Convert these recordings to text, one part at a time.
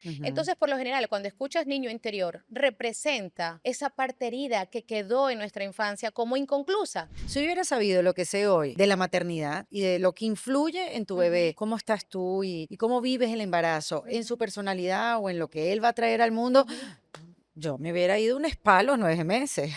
Ujú. Entonces, por lo general, cuando escuchas niño interior, representa esa parte herida que quedó en nuestra infancia como inconclusa. Si hubiera sabido lo que sé hoy de la maternidad y de lo que influye en tu Ujú. bebé, cómo estás tú y cómo vives el embarazo, en su personalidad o en lo que él va a traer al mundo, Ujú. yo me hubiera ido un spa a los 9 meses.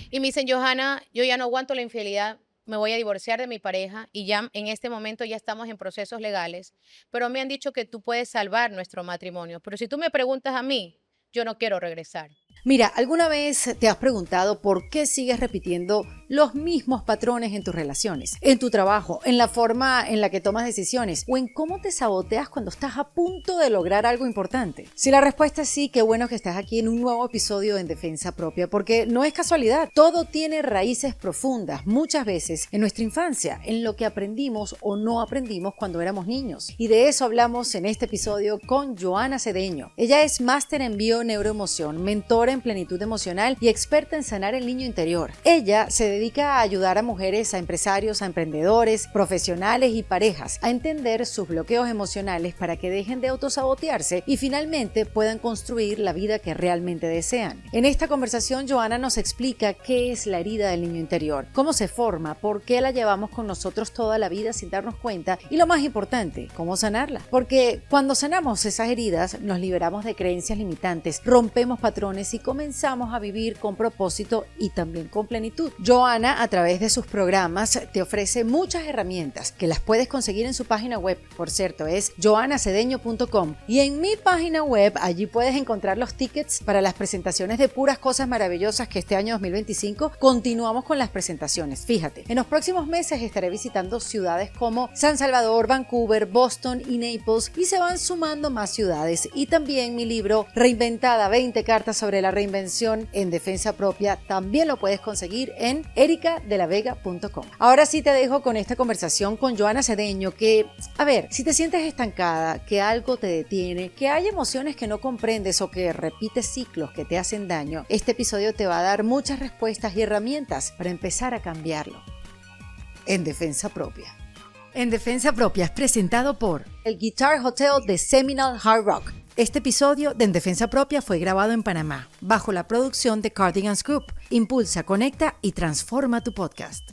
Y me dicen: "Johanna, yo ya no aguanto la infidelidad, me voy a divorciar de mi pareja", y ya en este momento ya estamos en procesos legales, pero me han dicho que tú puedes salvar nuestro matrimonio. Pero si tú me preguntas a mí, yo no quiero regresar. Mira, ¿alguna vez te has preguntado por qué sigues repitiendo los mismos patrones en tus relaciones, en tu trabajo, en la forma en la que tomas decisiones o en cómo te saboteas cuando estás a punto de lograr algo importante? Si la respuesta es sí, qué bueno que estás aquí en un nuevo episodio en Defensa Propia, porque no es casualidad, todo tiene raíces profundas, muchas veces en nuestra infancia, en lo que aprendimos o no aprendimos cuando éramos niños. Y de eso hablamos en este episodio con Johanna Cedeño. Ella es máster en bio-neuroemoción, mentora en plenitud emocional y experta en sanar el niño interior. Ella se dedica a ayudar a mujeres, a empresarios, a emprendedores, profesionales y parejas a entender sus bloqueos emocionales para que dejen de autosabotearse y finalmente puedan construir la vida que realmente desean. En esta conversación, Johanna nos explica qué es la herida del niño interior, cómo se forma, por qué la llevamos con nosotros toda la vida sin darnos cuenta y lo más importante, cómo sanarla. Porque cuando sanamos esas heridas, nos liberamos de creencias limitantes, rompemos patrones y comenzamos a vivir con propósito y también con plenitud. Johanna, a través de sus programas, te ofrece muchas herramientas que las puedes conseguir en su página web. Por cierto, es johannacedeño.com. Y en mi página web, allí puedes encontrar los tickets para las presentaciones de puras cosas maravillosas que este año 2025 continuamos con las presentaciones. Fíjate, en los próximos meses estaré visitando ciudades como San Salvador, Vancouver, Boston y Naples y se van sumando más ciudades. Y también mi libro Reinventada, 20 cartas sobre la reinvención en defensa propia, también lo puedes conseguir en ericadelavega.com. Ahora sí te dejo con esta conversación con Johanna Cedeño que, a ver, si te sientes estancada, que algo te detiene, que hay emociones que no comprendes o que repites ciclos que te hacen daño, este episodio te va a dar muchas respuestas y herramientas para empezar a cambiarlo. En defensa propia. En Defensa Propia es presentado por el Guitar Hotel de Seminole Hard Rock. Este episodio de En Defensa Propia fue grabado en Panamá, bajo la producción de Cardigans Group. Impulsa, conecta y transforma tu podcast.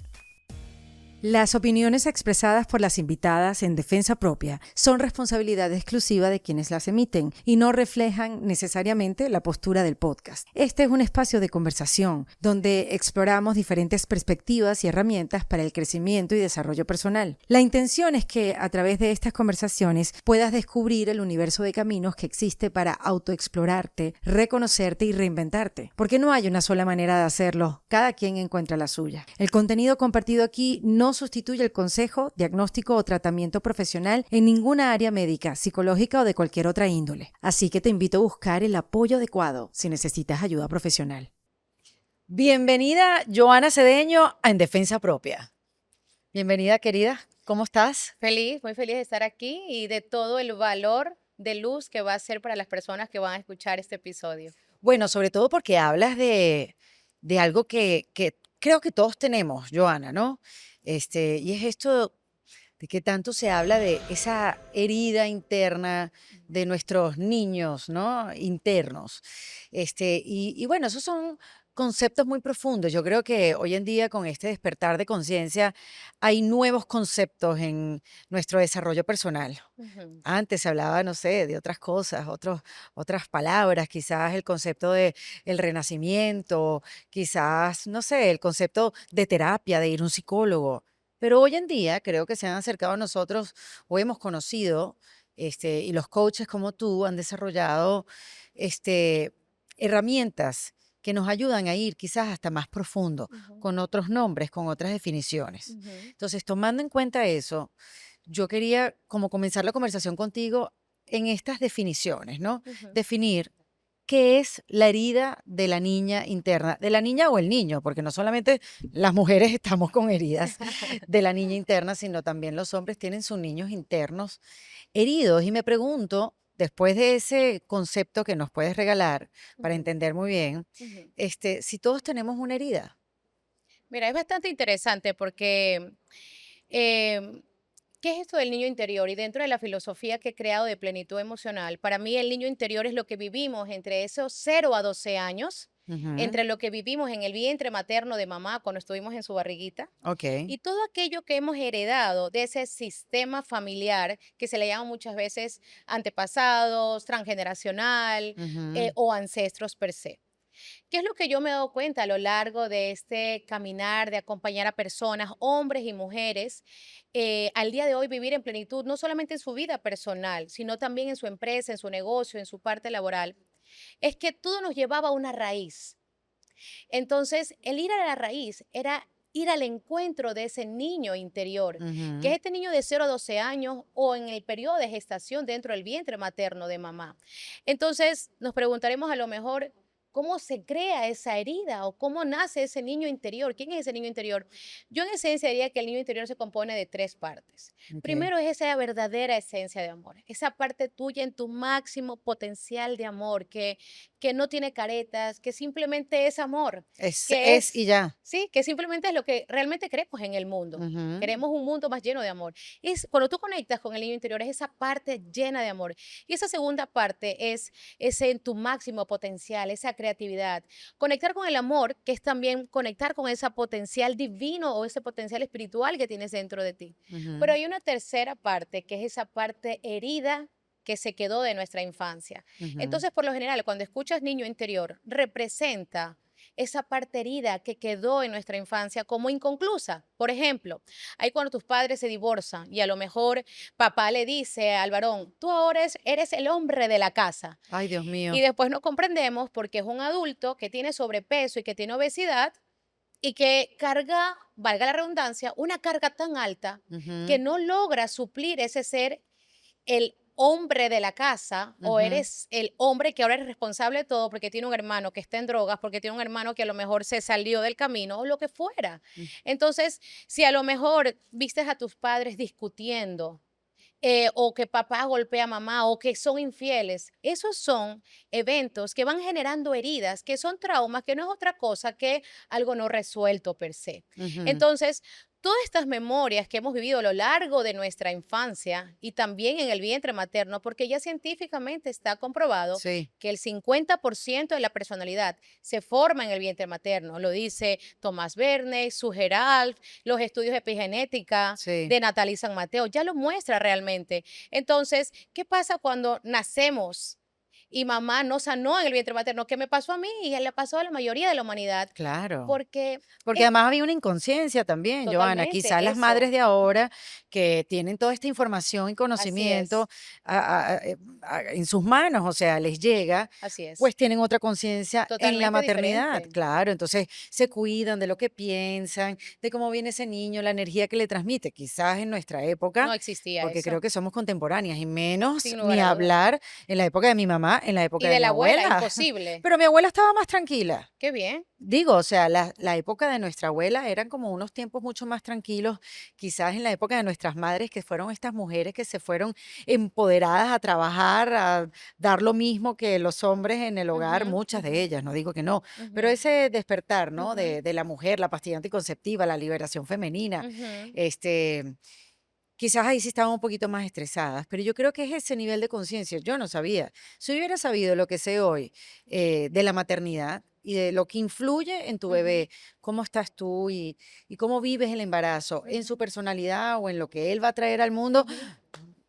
Las opiniones expresadas por las invitadas en Defensa Propia son responsabilidad exclusiva de quienes las emiten y no reflejan necesariamente la postura del podcast. Este es un espacio de conversación donde exploramos diferentes perspectivas y herramientas para el crecimiento y desarrollo personal. La intención es que a través de estas conversaciones puedas descubrir el universo de caminos que existe para autoexplorarte, reconocerte y reinventarte, porque no hay una sola manera de hacerlo, cada quien encuentra la suya. El contenido compartido aquí no sustituye el consejo, diagnóstico o tratamiento profesional en ninguna área médica, psicológica o de cualquier otra índole. Así que te invito a buscar el apoyo adecuado si necesitas ayuda profesional. Bienvenida, Johanna Cedeño, a En Defensa Propia. Bienvenida, querida. ¿Cómo estás? Feliz, muy feliz de estar aquí y de todo el valor de luz que va a ser para las personas que van a escuchar este episodio. Bueno, sobre todo porque hablas de algo que creo que todos tenemos, Johanna, ¿no? Y es esto de que tanto se habla de esa herida interna de nuestros niños, ¿no? Internos. Y bueno, esos son conceptos muy profundos. Yo creo que hoy en día con este despertar de conciencia hay nuevos conceptos en nuestro desarrollo personal. Ujú. Antes se hablaba, no sé, de otras cosas, otras palabras, quizás el concepto de el renacimiento, quizás, no sé, el concepto de terapia, de ir a un psicólogo. Pero hoy en día creo que se han acercado a nosotros o hemos conocido, y los coaches como tú han desarrollado este, herramientas que nos ayudan a ir quizás hasta más profundo, Ujú. con otros nombres, con otras definiciones. Ujú. Entonces, tomando en cuenta eso, yo quería como comenzar la conversación contigo en estas definiciones, ¿no? Ujú. Definir qué es la herida de la niña interna, de la niña o el niño, porque no solamente las mujeres estamos con heridas de la niña interna, sino también los hombres tienen sus niños internos heridos. Y me pregunto, después de ese concepto que nos puedes regalar para Ujú. entender muy bien, Ujú. si todos tenemos una herida. Mira, es bastante interesante porque em, ¿Qué es esto del niño interior? Y dentro de la filosofía que he creado de plenitud emocional, para mí el niño interior es lo que vivimos entre esos 0 a 12 años, Ujú. entre lo que vivimos en el vientre materno de mamá cuando estuvimos en su barriguita Ok. y todo aquello que hemos heredado de ese sistema familiar que se le llama muchas veces antepasados, transgeneracional Ujú. o ancestros per se. ¿Qué es lo que yo me he dado cuenta a lo largo de este caminar, de acompañar a personas, hombres y mujeres, al día de hoy vivir en plenitud, no solamente en su vida personal, sino también en su empresa, en su negocio, en su parte laboral? Es que todo nos llevaba a una raíz. Entonces, el ir a la raíz era ir al encuentro de ese niño interior, que es Ujú. este niño de 0 a 12 años o en el periodo de gestación dentro del vientre materno de mamá. Entonces, nos preguntaremos a lo mejor cómo se crea esa herida o cómo nace ese niño interior. ¿Quién es ese niño interior? Yo en esencia diría que el niño interior se compone de tres partes. Ok. Primero es esa verdadera esencia de amor, esa parte tuya en tu máximo potencial de amor, que no tiene caretas, que simplemente es amor, que Es es, y ya. sí, que simplemente es lo que realmente queremos en el mundo. Ujú. Queremos un mundo más lleno de amor. Es cuando tú conectas con el niño interior, es esa parte llena de amor. Y esa segunda parte es ese en tu máximo potencial, esa creatividad. Conectar con el amor, que es también conectar con ese potencial divino o ese potencial espiritual que tienes dentro de ti. Pero Ujú. hay una tercera parte, que es esa parte herida que se quedó de nuestra infancia. Ujú. Entonces, por lo general, cuando escuchas niño interior, representa esa parte herida que quedó en nuestra infancia como inconclusa. Por ejemplo, ahí cuando tus padres se divorcian y a lo mejor papá le dice al varón, tú ahora eres el hombre de la casa. Ay, Dios Y mío. después no comprendemos porque es un adulto que tiene sobrepeso y que tiene obesidad y que carga, valga la redundancia, una carga tan alta que Ujú. no logra suplir ese ser el hombre de la casa o Ujú. eres el hombre que ahora es responsable de todo porque tiene un hermano que está en drogas, porque tiene un hermano que a lo mejor se salió del camino o lo que fuera. Mm. Entonces, si a lo mejor vistes a tus padres discutiendo, o que papá golpea a mamá o que son infieles. Esos son eventos que van generando heridas, que son traumas, que no es otra cosa que algo no resuelto per se. Ujú. Entonces, todas estas memorias que hemos vivido a lo largo de nuestra infancia y también en el vientre materno, porque ya científicamente está comprobado Sí. que el 50% de la personalidad se forma en el vientre materno, lo dice Tomás Verne, Sugerald, los estudios de epigenética Sí. de Natalie San Mateo, ya lo muestra realmente. Entonces, ¿qué pasa cuando nacemos y mamá no sanó en el vientre materno? ¿Qué me pasó a mí? Y le pasó a la mayoría de la humanidad, Claro. porque Porque es además había una inconsciencia también, Joana. Quizás totalmente las eso. madres de ahora que tienen toda esta información y Así conocimiento es, en sus manos, o sea, les llega, así es. pues tienen otra conciencia en la Totalmente maternidad, diferente. claro. Entonces se cuidan de lo que piensan, de cómo viene ese niño, la energía que le transmite. Quizás en nuestra época, No existía porque creo eso, que somos contemporáneas, y menos sin lugar ni a duda. hablar en la época de mi mamá, en la época Y de de mi la abuela, abuela. imposible. Pero mi abuela estaba más tranquila. Qué bien. Digo, o sea, la época de nuestra abuela eran como unos tiempos mucho más tranquilos, quizás en la época de nuestras madres, que fueron estas mujeres que se fueron empoderadas a trabajar, a dar lo mismo que los hombres en el hogar, Ujú, muchas de ujú, ellas, no digo que no, pero ujú, ese despertar, ¿no? ujú, De la mujer, la pastilla anticonceptiva, la liberación femenina, ujú. este, quizás ahí sí estaban un poquito más estresadas, pero yo creo que es ese nivel de conciencia. Yo no sabía. Si hubiera sabido lo que sé hoy de la maternidad y de lo que influye en tu Ujú, bebé, cómo estás tú y cómo vives el embarazo, en ujú, su personalidad o en lo que él va a traer al mundo, ujú.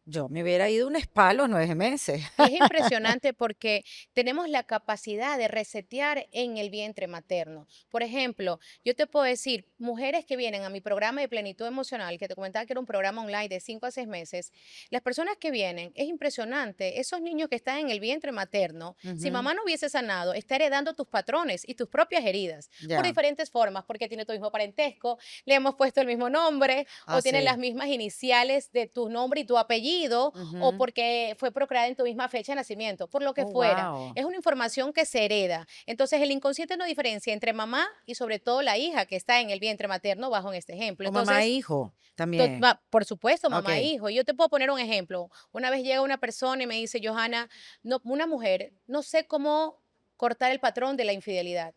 yo me hubiera ido un spa a los 9 meses. Y es impresionante porque tenemos la capacidad de resetear en el vientre materno. Por ejemplo, yo te puedo decir, mujeres que vienen a mi programa de plenitud emocional, que te comentaba que era un programa online de 5 a 6 meses, las personas que vienen, es impresionante, esos niños que están en el vientre materno, si Ujú. mamá no hubiese sanado, está heredando tus patrones y tus propias heridas por Ya. diferentes formas, porque tiene tu mismo parentesco, le hemos puesto el mismo nombre Ah, o tiene las sí. mismas iniciales de tu nombre y tu apellido o Ujú. porque fue procreada en tu misma fecha de nacimiento, por lo que Oh, fuera. wow. Es una información que se hereda. Entonces, el inconsciente no diferencia entre mamá y sobre todo la hija que está en el vientre materno, bajo en este ejemplo. O mamá e Entonces, hijo también. por supuesto, Ok. mamá e hijo. Yo te puedo poner un ejemplo. Una vez llega una persona y me dice, Johanna, no, una mujer, no sé cómo cortar el patrón de la infidelidad.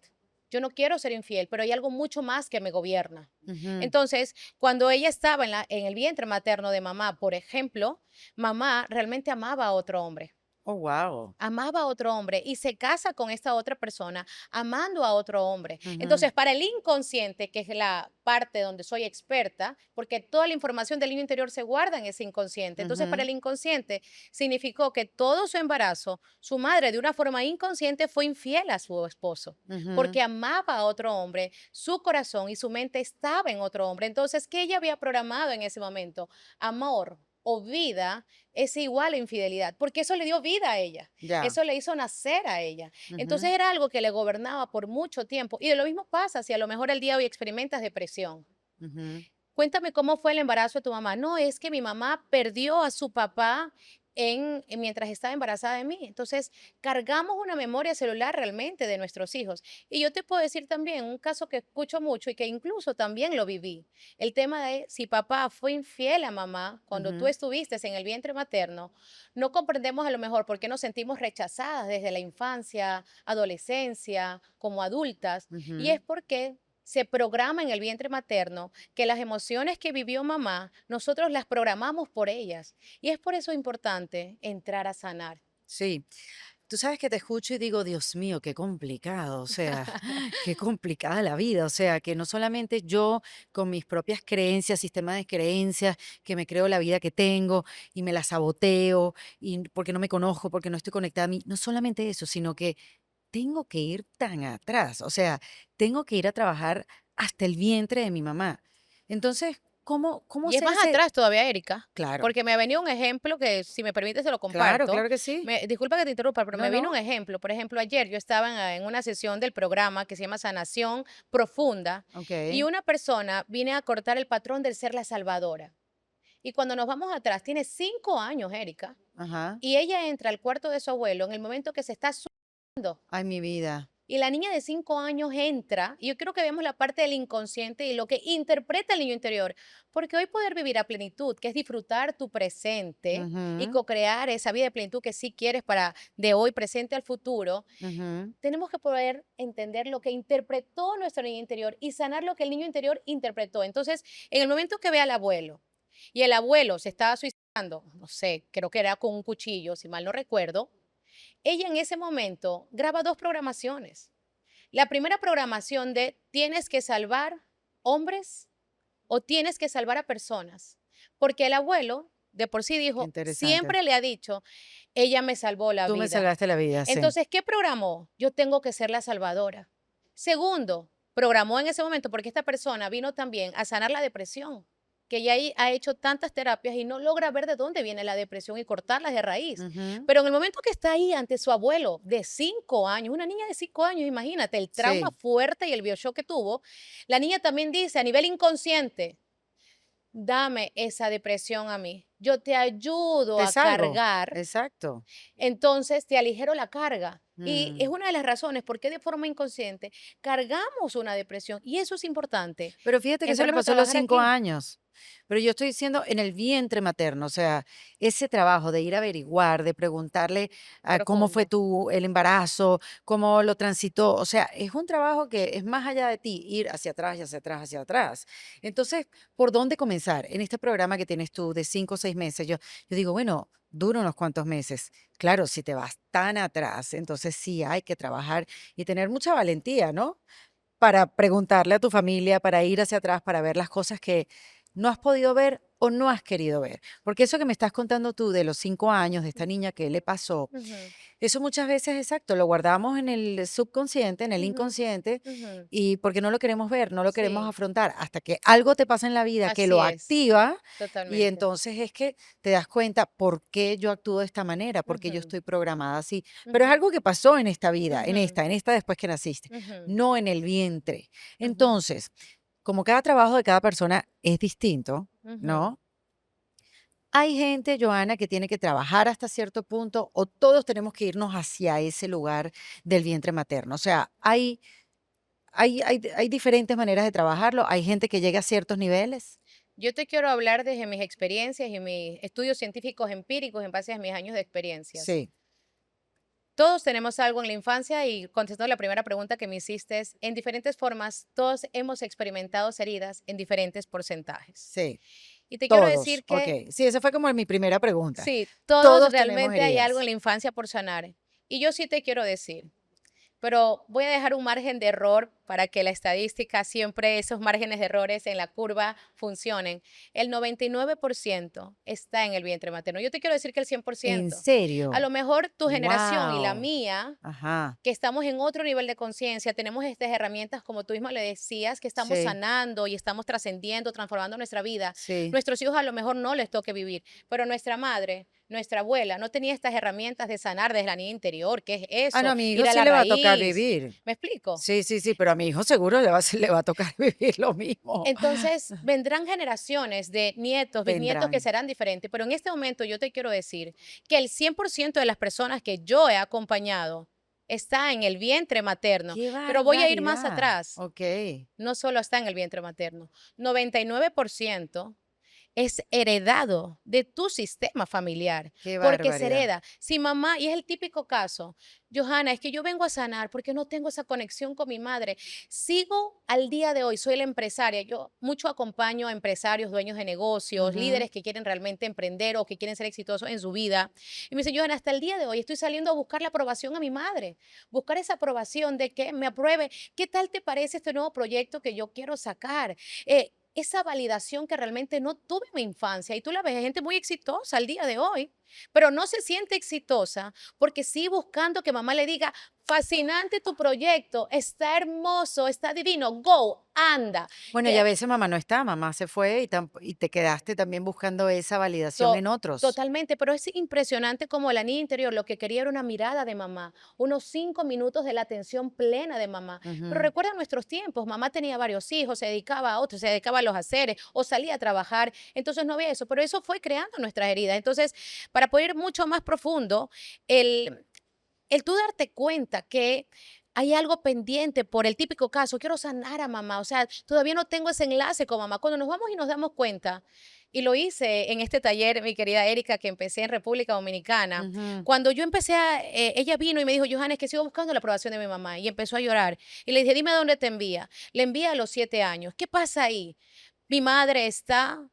yo no quiero ser infiel, pero hay algo mucho más que me gobierna. Ujú. Entonces, cuando ella estaba en el vientre materno de mamá, por ejemplo, mamá realmente amaba a otro hombre. Oh, wow. Amaba a otro hombre y se casa con esta otra persona amando a otro hombre. Ujú, Entonces, para el inconsciente, que es la parte donde soy experta, porque toda la información del niño interior se guarda en ese inconsciente. Entonces, para ujú, el inconsciente significó que todo su embarazo, su madre de una forma inconsciente fue infiel a su esposo, ujú. porque amaba a otro hombre, su corazón y su mente estaba en otro hombre. Entonces, ¿qué ella había programado en ese momento? Amor o vida es igual a infidelidad, porque eso le dio vida a ella. Ya. Eso le hizo nacer a ella. Entonces Ujú, era algo que le gobernaba por mucho tiempo. Y de lo mismo pasa si a lo mejor el día de hoy experimentas depresión. ujú. Cuéntame cómo fue el embarazo de tu mamá. No, es que mi mamá perdió a su papá mientras estaba embarazada de mí. Entonces, cargamos una memoria celular realmente de nuestros hijos. Y yo te puedo decir también un caso que escucho mucho y que incluso también lo viví. El tema de si papá fue infiel a mamá cuando tú Ujú. estuviste en el vientre materno, no comprendemos a lo mejor por qué nos sentimos rechazadas desde la infancia, adolescencia, como adultas. Y es Ujú. porque se programa en el vientre materno que las emociones que vivió mamá, nosotros las programamos por ellas. Y es por eso importante entrar a sanar. Sí, tú sabes que te escucho y digo, Dios mío, qué complicado, o sea, qué complicada la vida, o sea, que no solamente yo con mis propias creencias, sistema de creencias, que me creo la vida que tengo y me la saboteo y porque no me conozco, porque no estoy conectada a mí, no solamente eso, sino que tengo que ir tan atrás, o sea, tengo que ir a trabajar hasta el vientre de mi mamá. Entonces, ¿cómo Y es hacer más ese? atrás todavía, Erika, Claro, porque me ha venido un ejemplo que, si me permite, se lo claro, comparto. claro que sí. Disculpa que te interrumpa, pero No, me vino no. un ejemplo. Por ejemplo, ayer yo estaba en una sesión del programa que se llama Sanación Profunda y Ok. una persona vine a cortar el patrón del ser la salvadora. Y cuando nos vamos atrás, tiene 5 años, Erika, Ajá. y ella entra al cuarto de su abuelo en el momento que se está suicidando. Ay, mi vida. Y la niña de 5 años entra, y yo creo que vemos la parte del inconsciente y lo que interpreta el niño interior, porque hoy poder vivir a plenitud, que es disfrutar tu presente y Ujú, co-crear esa vida de plenitud que sí quieres para de hoy, presente al futuro, ujú. tenemos que poder entender lo que interpretó nuestro niño interior y sanar lo que el niño interior interpretó. Entonces, en el momento que ve al abuelo y el abuelo se estaba suicidando, no sé, creo que era con un cuchillo, si mal no recuerdo, ella en ese momento graba dos programaciones. La primera programación de tienes que salvar hombres o tienes que salvar a personas, porque el abuelo de por sí Qué dijo, interesante. siempre le ha dicho, ella me salvó la Tú me vida. salvaste la vida, sí. Entonces, ¿qué programó? Yo tengo que ser la salvadora. Segundo, programó en ese momento porque esta persona vino también a sanar la depresión, que ya ha hecho tantas terapias y no logra ver de dónde viene la depresión y cortarlas de raíz. Ujú. Pero en el momento que está ahí ante su abuelo de 5 años, una niña de 5 años, imagínate el trauma Sí, fuerte y el bioshock que tuvo, la niña también dice a nivel inconsciente, dame esa depresión a mí, yo te ayudo te a salvo. cargar, Exacto. entonces te aligero la carga. Y es Mm. una de las razones por qué de forma inconsciente cargamos una depresión. Y eso es importante. Pero fíjate que eso le Entrarlo a pasó a los trabajar 5 aquí. años. Pero yo estoy diciendo en el vientre materno, o sea, ese trabajo de ir a averiguar, de preguntarle cómo fue Profundo. el embarazo, cómo lo transitó, o sea, es un trabajo que es más allá de ti, ir hacia atrás y hacia atrás, hacia atrás. Entonces, ¿por dónde comenzar? En este programa que tienes tú de 5 o 6 meses, yo digo, bueno, dura unos cuantos meses. Claro, si te vas tan atrás, entonces sí hay que trabajar y tener mucha valentía, ¿no? Para preguntarle a tu familia, para ir hacia atrás, para ver las cosas que no has podido ver o no has querido ver. Porque eso que me estás contando tú de los 5 años, de esta niña que le pasó, Ujú, eso muchas veces, exacto, lo guardamos en el subconsciente, en el ujú, inconsciente, ujú. y porque no lo queremos ver, no lo queremos Sí, afrontar, hasta que algo te pasa en la vida que así lo es. activa, y Totalmente. entonces es que te das cuenta por qué yo actúo de esta manera, por qué yo Ujú, estoy programada así. Pero es ujú, algo que pasó en esta vida, ujú, en esta después que naciste, ujú, no en el vientre. ujú, Entonces, como cada trabajo de cada persona es distinto, ujú. ¿no? Hay gente, Joana, que tiene que trabajar hasta cierto punto o todos tenemos que irnos hacia ese lugar del vientre materno. O sea, hay diferentes maneras de trabajarlo. Hay gente que llega a ciertos niveles. Yo te quiero hablar desde mis experiencias y mis estudios científicos empíricos en base a mis años de experiencias. Sí. Todos tenemos algo en la infancia y contestando la primera pregunta que me hiciste, en diferentes formas, todos hemos experimentado heridas en diferentes porcentajes. Sí, Y te quiero todos. decir Ok, que sí, esa fue como mi primera pregunta. sí, todos Todos tenemos realmente hay algo en heridas. la infancia por sanar. Y yo sí te quiero decir, pero voy a dejar un margen de error para que la estadística siempre, esos márgenes de errores en la curva funcionen. El 99% está en el vientre materno. Yo te quiero decir que el ¿En 100%. A serio? lo mejor tu generación y la Wow. mía Ajá, que estamos en otro nivel de conciencia, tenemos estas herramientas, como tú misma le decías, que estamos sí, sanando y estamos trascendiendo, transformando nuestra vida. sí. Nuestros hijos a lo mejor no les toque vivir, pero nuestra madre, nuestra abuela, no tenía estas herramientas de sanar desde la niña interior, que es Ah, no, eso, a mi hijo ir a sí la le va a tocar raíz. vivir. ¿Me explico? Sí, sí, sí, pero a mi hijo seguro le va a tocar vivir lo mismo. Entonces, vendrán generaciones de nietos, bisnietos que Vendrán. serán diferentes, pero en este momento yo te quiero decir que el 100% de las personas que yo he acompañado está en el vientre materno, ¡Qué pero voy a ir más barbaridad! atrás. Ok, No solo está en el vientre materno, 99% es heredado de tu sistema familiar, qué porque se barbaridad. hereda. Si mamá, y es el típico caso, Johanna, es que yo vengo a sanar porque no tengo esa conexión con mi madre. Sigo al día de hoy, soy la empresaria. Yo mucho acompaño a empresarios, dueños de negocios, Ujú. líderes que quieren realmente emprender o que quieren ser exitosos en su vida. Y me dice, Johanna, hasta el día de hoy estoy saliendo a buscar la aprobación a mi madre, buscar esa aprobación de que me apruebe. ¿Qué tal te parece este nuevo proyecto que yo quiero sacar? Esa validación que realmente no tuve en mi infancia y tú la ves, hay gente muy exitosa al día de hoy, pero no se siente exitosa porque sigue buscando que mamá le diga, fascinante tu proyecto, está hermoso, está divino, go, anda. Bueno, y a Que veces mamá no está, mamá se fue y te quedaste también buscando esa validación To- en otros. Totalmente, pero es impresionante como la niña interior lo que quería era una mirada de mamá, unos 5 minutos de la atención plena de mamá. Pero Ujú. recuerda nuestros tiempos, mamá tenía varios hijos, se dedicaba a otros, se dedicaba a los haceres o salía a trabajar, entonces no había eso, pero eso fue creando nuestras heridas. Entonces, para poder ir mucho más profundo, el, el tú darte cuenta que hay algo pendiente por el típico caso, quiero sanar a mamá, o sea, todavía no tengo ese enlace con mamá. Cuando nos vamos y nos damos cuenta, y lo hice en este taller, mi querida Erika, que empecé en República Dominicana, Ujú. cuando yo empecé ella vino y me dijo, Johanna, es que sigo buscando la aprobación de mi mamá, y empezó a llorar. Y le dije, dime dónde te envía. Le envía a los 7 años. ¿Qué pasa ahí? Mi madre está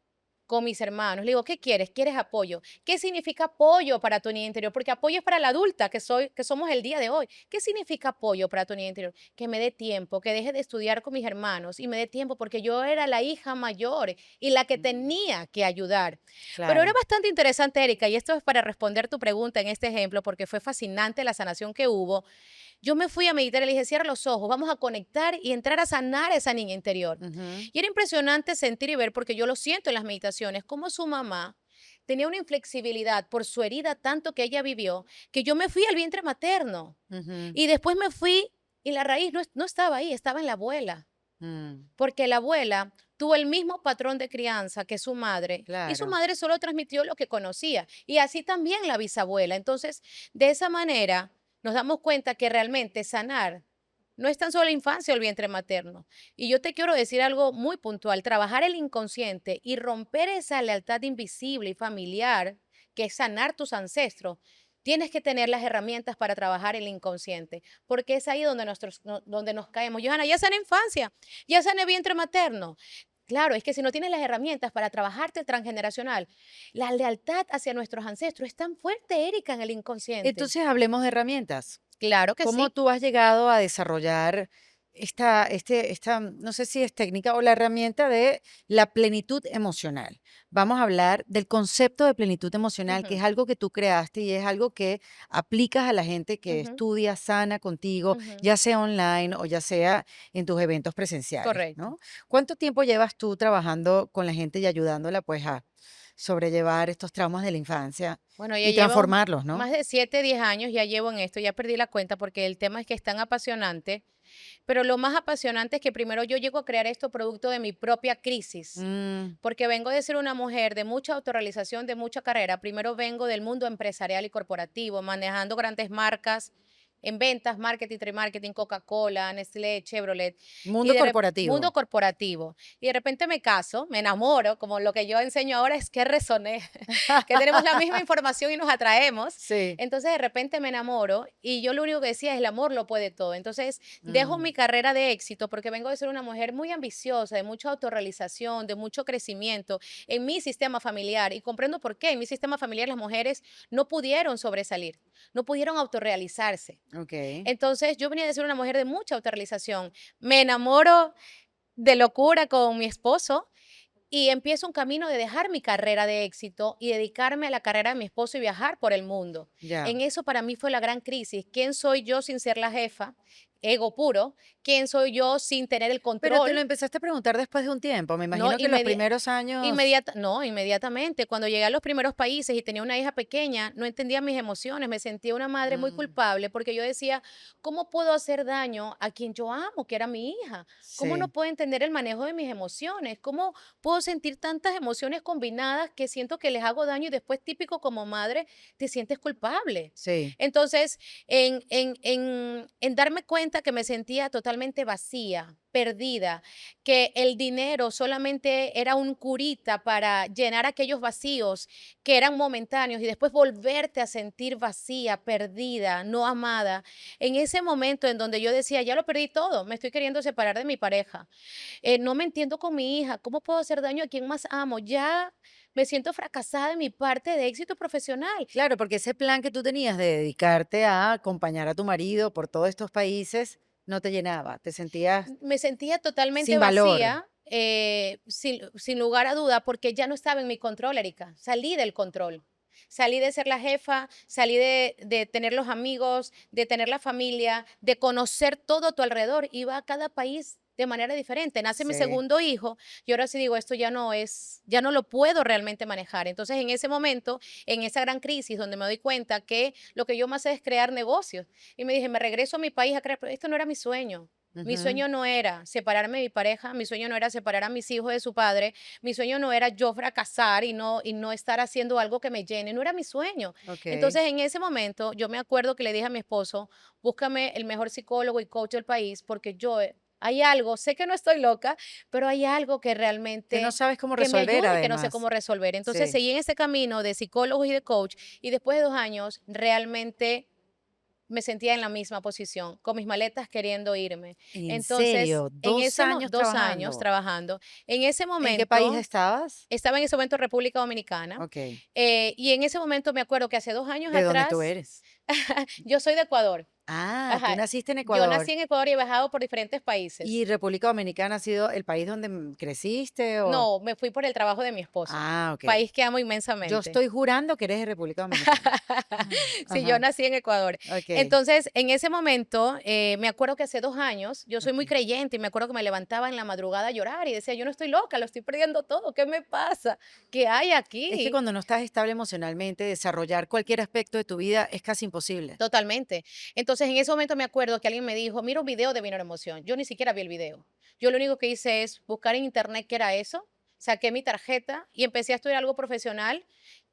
con mis hermanos. Le digo, ¿qué quieres? ¿Quieres apoyo? ¿Qué significa apoyo para tu niña interior? Porque apoyo es para la adulta que somos el día de hoy. ¿Qué significa apoyo para tu niña interior? Que me dé tiempo, que deje de estudiar con mis hermanos y me dé tiempo porque yo era la hija mayor y la que tenía que ayudar. Pero era Claro. bastante interesante, Erika, y esto es para responder tu pregunta en este ejemplo, porque fue fascinante la sanación que hubo. Yo me fui a meditar y le dije, cierra los ojos, vamos a conectar y entrar a sanar a esa niña interior. Ujú. Y era impresionante sentir y ver, porque yo lo siento en las meditaciones, como su mamá tenía una inflexibilidad por su herida tanto que ella vivió, que yo me fui al vientre materno. Ujú. Y después me fui y la raíz no estaba ahí, estaba en la abuela. Mm. Porque la abuela tuvo el mismo patrón de crianza que su madre y su Claro. madre solo transmitió lo que conocía y así también la bisabuela. Entonces, de esa manera nos damos cuenta que realmente sanar no es tan solo la infancia o el vientre materno. Y yo te quiero decir algo muy puntual, trabajar el inconsciente y romper esa lealtad invisible y familiar que es sanar tus ancestros. Tienes que tener las herramientas para trabajar el inconsciente, porque es ahí donde, donde nos caemos. Johanna, ya sana infancia, ya sana vientre materno. Claro, es que si no tienes las herramientas para trabajarte el transgeneracional, la lealtad hacia nuestros ancestros es tan fuerte, Erika, en el inconsciente. Entonces hablemos de herramientas. Claro que ¿Cómo sí. tú has llegado a desarrollar no sé si es técnica o la herramienta de la plenitud emocional? Vamos a hablar del concepto de plenitud emocional, que Ujú, es algo que tú creaste y es algo que aplicas a la gente que ujú, estudia sana contigo, ujú. ya sea online o ya sea en tus eventos presenciales, Correcto. ¿no? ¿Cuánto tiempo llevas tú trabajando con la gente y ayudándola pues a sobrellevar estos traumas de la infancia Bueno, ya y llevo transformarlos, ¿no? más de 7, 10 años, ya llevo en esto, ya perdí la cuenta porque el tema es que es tan apasionante, pero lo más apasionante es que primero yo llego a crear esto producto de mi propia crisis, Mm, porque vengo de ser una mujer de mucha autorrealización, de mucha carrera. Primero vengo del mundo empresarial y corporativo, manejando grandes marcas en ventas, marketing, remarketing, Coca-Cola, Nestlé, Chevrolet. Mundo Mundo corporativo. corporativo. Y de repente me caso, me enamoro, como lo que yo enseño ahora es que resoné, que tenemos la misma información y nos atraemos. Sí. Entonces de repente me enamoro y yo lo único que decía es el amor lo puede todo. Entonces dejo Mm, mi carrera de éxito porque vengo de ser una mujer muy ambiciosa, de mucha autorrealización, de mucho crecimiento en mi sistema familiar y comprendo por qué en mi sistema familiar las mujeres no pudieron sobresalir, no pudieron autorrealizarse. ok. Entonces yo venía de ser una mujer de mucha autorrealización. Me enamoro de locura con mi esposo y empiezo un camino de dejar mi carrera de éxito y dedicarme a la carrera de mi esposo y viajar por el mundo. Ya. En eso para mí fue la gran crisis. ¿Quién soy yo sin ser la jefa? Ego puro. ¿Quién soy yo sin tener el Pero te lo control? empezaste a preguntar después de un tiempo. Me No, imagino que los primeros años. No, inmediatamente. Cuando llegué a los primeros países y tenía una hija pequeña, no entendía mis emociones, me sentía una madre muy Mm, culpable porque yo decía, ¿cómo puedo hacer daño a quien yo amo, que era mi hija? ¿Cómo no sí, puedo entender el manejo de mis emociones? ¿Cómo puedo sentir tantas emociones combinadas que siento que les hago daño y después típico como madre te sientes culpable? sí. Entonces, en darme cuenta que me sentía totalmente vacía, perdida, que el dinero solamente era un curita para llenar aquellos vacíos que eran momentáneos y después volverte a sentir vacía, perdida, no amada. En ese momento en donde yo decía, ya lo perdí todo, me estoy queriendo separar de mi pareja, no me entiendo con mi hija, ¿cómo puedo hacer daño a quien más amo? Ya me siento fracasada en mi parte de éxito profesional. Claro, porque ese plan que tú tenías de dedicarte a acompañar a tu marido por todos estos países no te llenaba. Te sentías Me sentía totalmente sin valor. vacía, sin lugar a duda, porque ya no estaba en mi control, Erika. Salí del control. Salí de ser la jefa, salí de tener los amigos, de tener la familia, de conocer todo a tu alrededor. Iba a cada país de manera diferente. Nace mi Sí. segundo hijo y ahora sí digo, esto ya no lo puedo realmente manejar. Entonces, en ese momento, en esa gran crisis donde me doy cuenta que lo que yo más sé es crear negocios. Y me dije, me regreso a mi país a crear, pero esto no era mi sueño. Mi Ujú, sueño no era separarme de mi pareja, mi sueño no era separar a mis hijos de su padre, mi sueño no era yo fracasar y no estar haciendo algo que me llene, no era mi sueño. ok. Entonces, en ese momento, yo me acuerdo que le dije a mi esposo, búscame el mejor psicólogo y coach del país, porque yo, hay algo, sé que no estoy loca, pero hay algo que Que no realmente sabes cómo que me resolver ayude, que no sé además. cómo resolver. Entonces, Sí. seguí en ese camino de psicólogos y de coach, y después de 2 años, realmente me sentía en la misma posición, con mis maletas queriendo irme. ¿En Entonces, serio? en ¿Dos ese años 2 años trabajando? trabajando, en ese ¿En qué país momento, estabas? estaba en ese momento en República Dominicana, Ok. y en ese momento me acuerdo que hace 2 años ¿De dónde tú atrás, eres? yo soy de Ecuador. Ah, tú Ajá, naciste en yo nací Ecuador. en Ecuador y he viajado por diferentes países. ¿Y República Dominicana ha sido el país donde creciste o? No, me fui por el trabajo de mi esposo, Ah, ok. país que amo Yo inmensamente. estoy jurando que eres de República Dominicana. Sí, yo Ajá, nací en Ecuador. ok. Entonces, en ese momento, me acuerdo que hace 2 años, yo soy muy Ok. creyente y me acuerdo que me levantaba en la madrugada a llorar y decía, yo no estoy loca, lo estoy perdiendo todo, ¿qué me pasa? ¿Qué hay Es que aquí? cuando no estás estable emocionalmente, desarrollar cualquier aspecto de tu vida es casi imposible. Totalmente. Entonces, en ese momento me acuerdo que alguien me dijo, mira un video de Minor Emoción. Yo ni siquiera vi el video. Yo lo único que hice es buscar en internet qué era eso, saqué mi tarjeta y empecé a estudiar algo profesional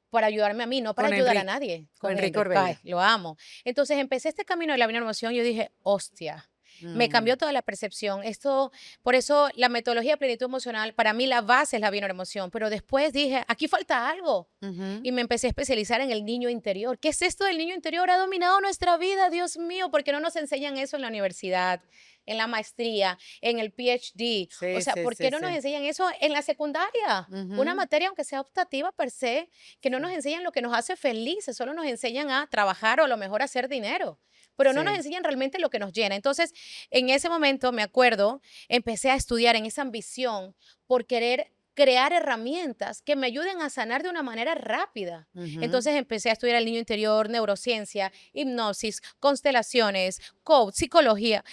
para ayudarme a mí, no para Con ayudar a Enrique, nadie, con con Enrique Henry. Ay, Orbella. lo amo. Entonces empecé este camino de la Minor Emoción y yo dije, hostia, me Mm, cambió toda la percepción. Esto, por eso la metodología de plenitud emocional, para mí la base es la Minor Emoción, pero después dije, aquí falta algo. ujú. Y me empecé a especializar en el niño interior. ¿Qué es esto del niño interior? Ha dominado nuestra vida, Dios mío, porque no nos enseñan eso en la universidad, en la maestría, en el PhD. O Sí, sea, sí, ¿por sí, qué no nos sí. enseñan eso en la secundaria? Una Ujú, materia, aunque sea optativa per se, que no nos sí, enseñan lo que nos hace felices, solo nos enseñan a trabajar o a lo mejor a hacer dinero, pero no nos sí. enseñan realmente lo que nos llena. Entonces, en ese momento, me acuerdo, empecé a estudiar en esa ambición por querer crear herramientas que me ayuden a sanar de una manera rápida. Ujú. Entonces empecé a estudiar el niño interior, neurociencia, hipnosis, constelaciones, coach, psicología.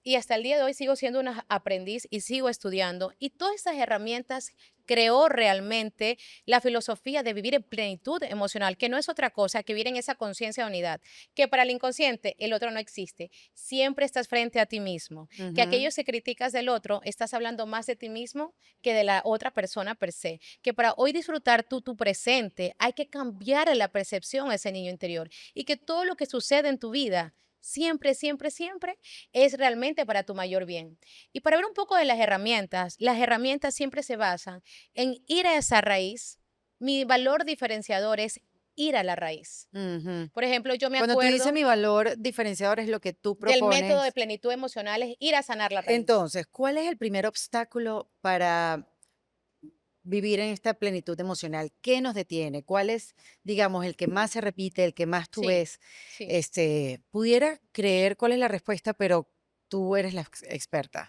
Y hasta el día de hoy sigo siendo una aprendiz y sigo estudiando. Y todas esas herramientas creó realmente la filosofía de vivir en plenitud emocional, que no es otra cosa que vivir en esa conciencia de unidad, que para el inconsciente el otro no existe. Siempre estás frente a ti mismo, que Ujú. aquellos que criticas del otro, estás hablando más de ti mismo que de la otra persona per se, que para hoy disfrutar tú tu presente hay que cambiar la percepción a ese niño interior y que todo lo que sucede en tu vida siempre, siempre, siempre es realmente para tu mayor bien. Y para ver un poco de las herramientas siempre se basan en ir a esa raíz. Mi valor diferenciador es ir a la raíz. Ujú. Por ejemplo, yo me Cuando tú dices acuerdo mi valor diferenciador es lo que tú del método de propones. plenitud emocional, es ir a sanar la raíz. Entonces, ¿cuál es el primer obstáculo para vivir en esta plenitud emocional? ¿Qué nos detiene? ¿Cuál es, digamos, el que más se repite, el que más tú Sí, ves? sí. Pudiera creer cuál es la respuesta, pero tú eres la experta.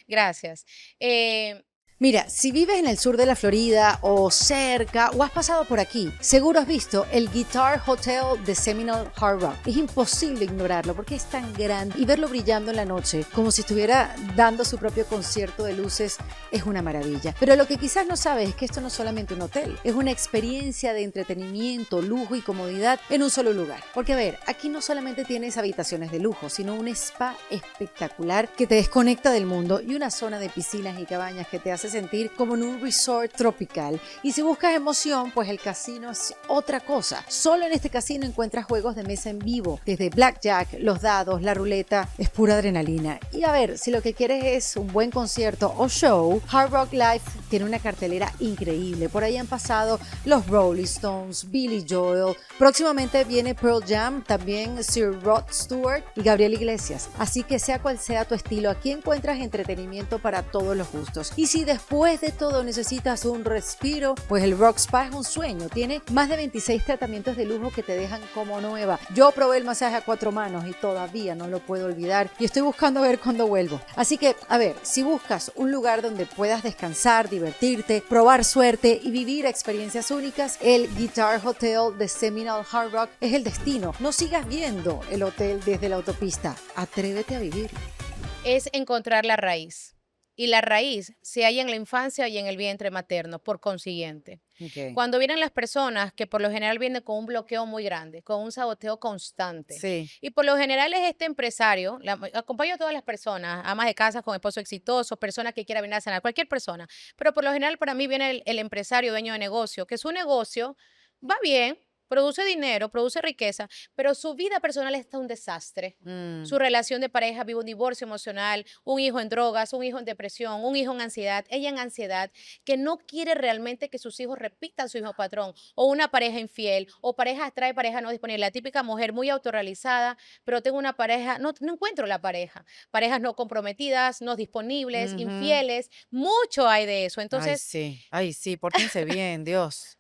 Gracias. Eh, Mira, si vives en el sur de la Florida o cerca o has pasado por aquí, seguro has visto el Guitar Hotel de Seminole Hard Rock. Es imposible ignorarlo porque es tan grande y verlo brillando en la noche como si estuviera dando su propio concierto de luces es una maravilla. Pero lo que quizás no sabes es que esto no es solamente un hotel, es una experiencia de entretenimiento, lujo y comodidad en un solo lugar. Porque a ver, aquí no solamente tienes habitaciones de lujo, sino un spa espectacular que te desconecta del mundo y una zona de piscinas y cabañas que te hace sentir como en un resort tropical. Y si buscas emoción, pues el casino es otra cosa. Solo en este casino encuentras juegos de mesa en vivo, desde blackjack, los dados, la ruleta, es pura adrenalina. Y a ver, si lo que quieres es un buen concierto o show, Hard Rock Live tiene una cartelera increíble. Por ahí han pasado los Rolling Stones, Billy Joel, próximamente viene Pearl Jam, también Sir Rod Stewart y Gabriel Iglesias. Así que sea cual sea tu estilo, aquí encuentras entretenimiento para todos los gustos. Y si después de todo necesitas un respiro, pues el Rock Spa es un sueño. Tiene más de 26 tratamientos de lujo que te dejan como nueva. Yo probé el masaje a 4 manos y todavía no lo puedo olvidar y estoy buscando ver cuándo vuelvo. Así que, a ver, si buscas un lugar donde puedas descansar, divertirte, probar suerte y vivir experiencias únicas, el Guitar Hotel de Seminole Hard Rock es el destino. No sigas viendo el hotel desde la autopista. Atrévete a vivir. es encontrar la raíz. Y la raíz se halla en la infancia y en el vientre materno, por consiguiente. Ok. Cuando vienen las personas que por lo general vienen con un bloqueo muy grande, con un saboteo constante, Sí. y por lo general es este empresario, acompaño a todas las personas, amas de casa con esposo exitoso, personas que quieran venir a sanar, cualquier persona, pero por lo general para mí viene el empresario dueño de negocio, que su negocio va bien, produce dinero, produce riqueza, pero su vida personal está un desastre. Mm, Su relación de pareja vive un divorcio emocional, un hijo en drogas, un hijo en depresión, un hijo en ansiedad, ella en ansiedad, que no quiere realmente que sus hijos repitan su mismo patrón, o una pareja infiel, o pareja atrae pareja no disponible. La típica mujer muy autorrealizada, pero tengo una pareja, no encuentro la pareja. Parejas no comprometidas, no disponibles, ujú. infieles, mucho hay de eso. Ay, sí, pórtense bien, Dios.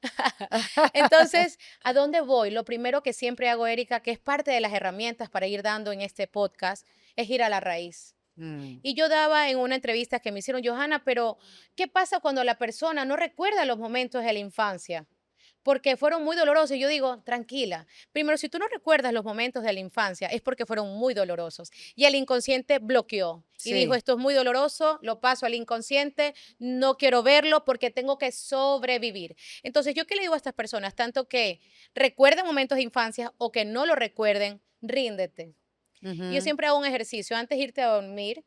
Entonces, ¿a dónde voy? Lo primero que siempre hago, Erika, que es parte de las herramientas para ir dando en este podcast, es ir a la raíz. Mm, Y yo daba en una entrevista que me hicieron, Johanna, pero ¿qué pasa cuando la persona no recuerda los momentos de la infancia? Porque fueron muy dolorosos. Y yo digo, tranquila, primero, si tú no recuerdas los momentos de la infancia, es porque fueron muy dolorosos. Y el inconsciente bloqueó y dijo, sí. esto es muy doloroso, lo paso al inconsciente, no quiero verlo porque tengo que sobrevivir. Entonces, ¿yo qué le digo a estas personas? Tanto que recuerden momentos de infancia o que no lo recuerden, ríndete. Y yo Ujú. siempre hago un ejercicio antes de irte a dormir.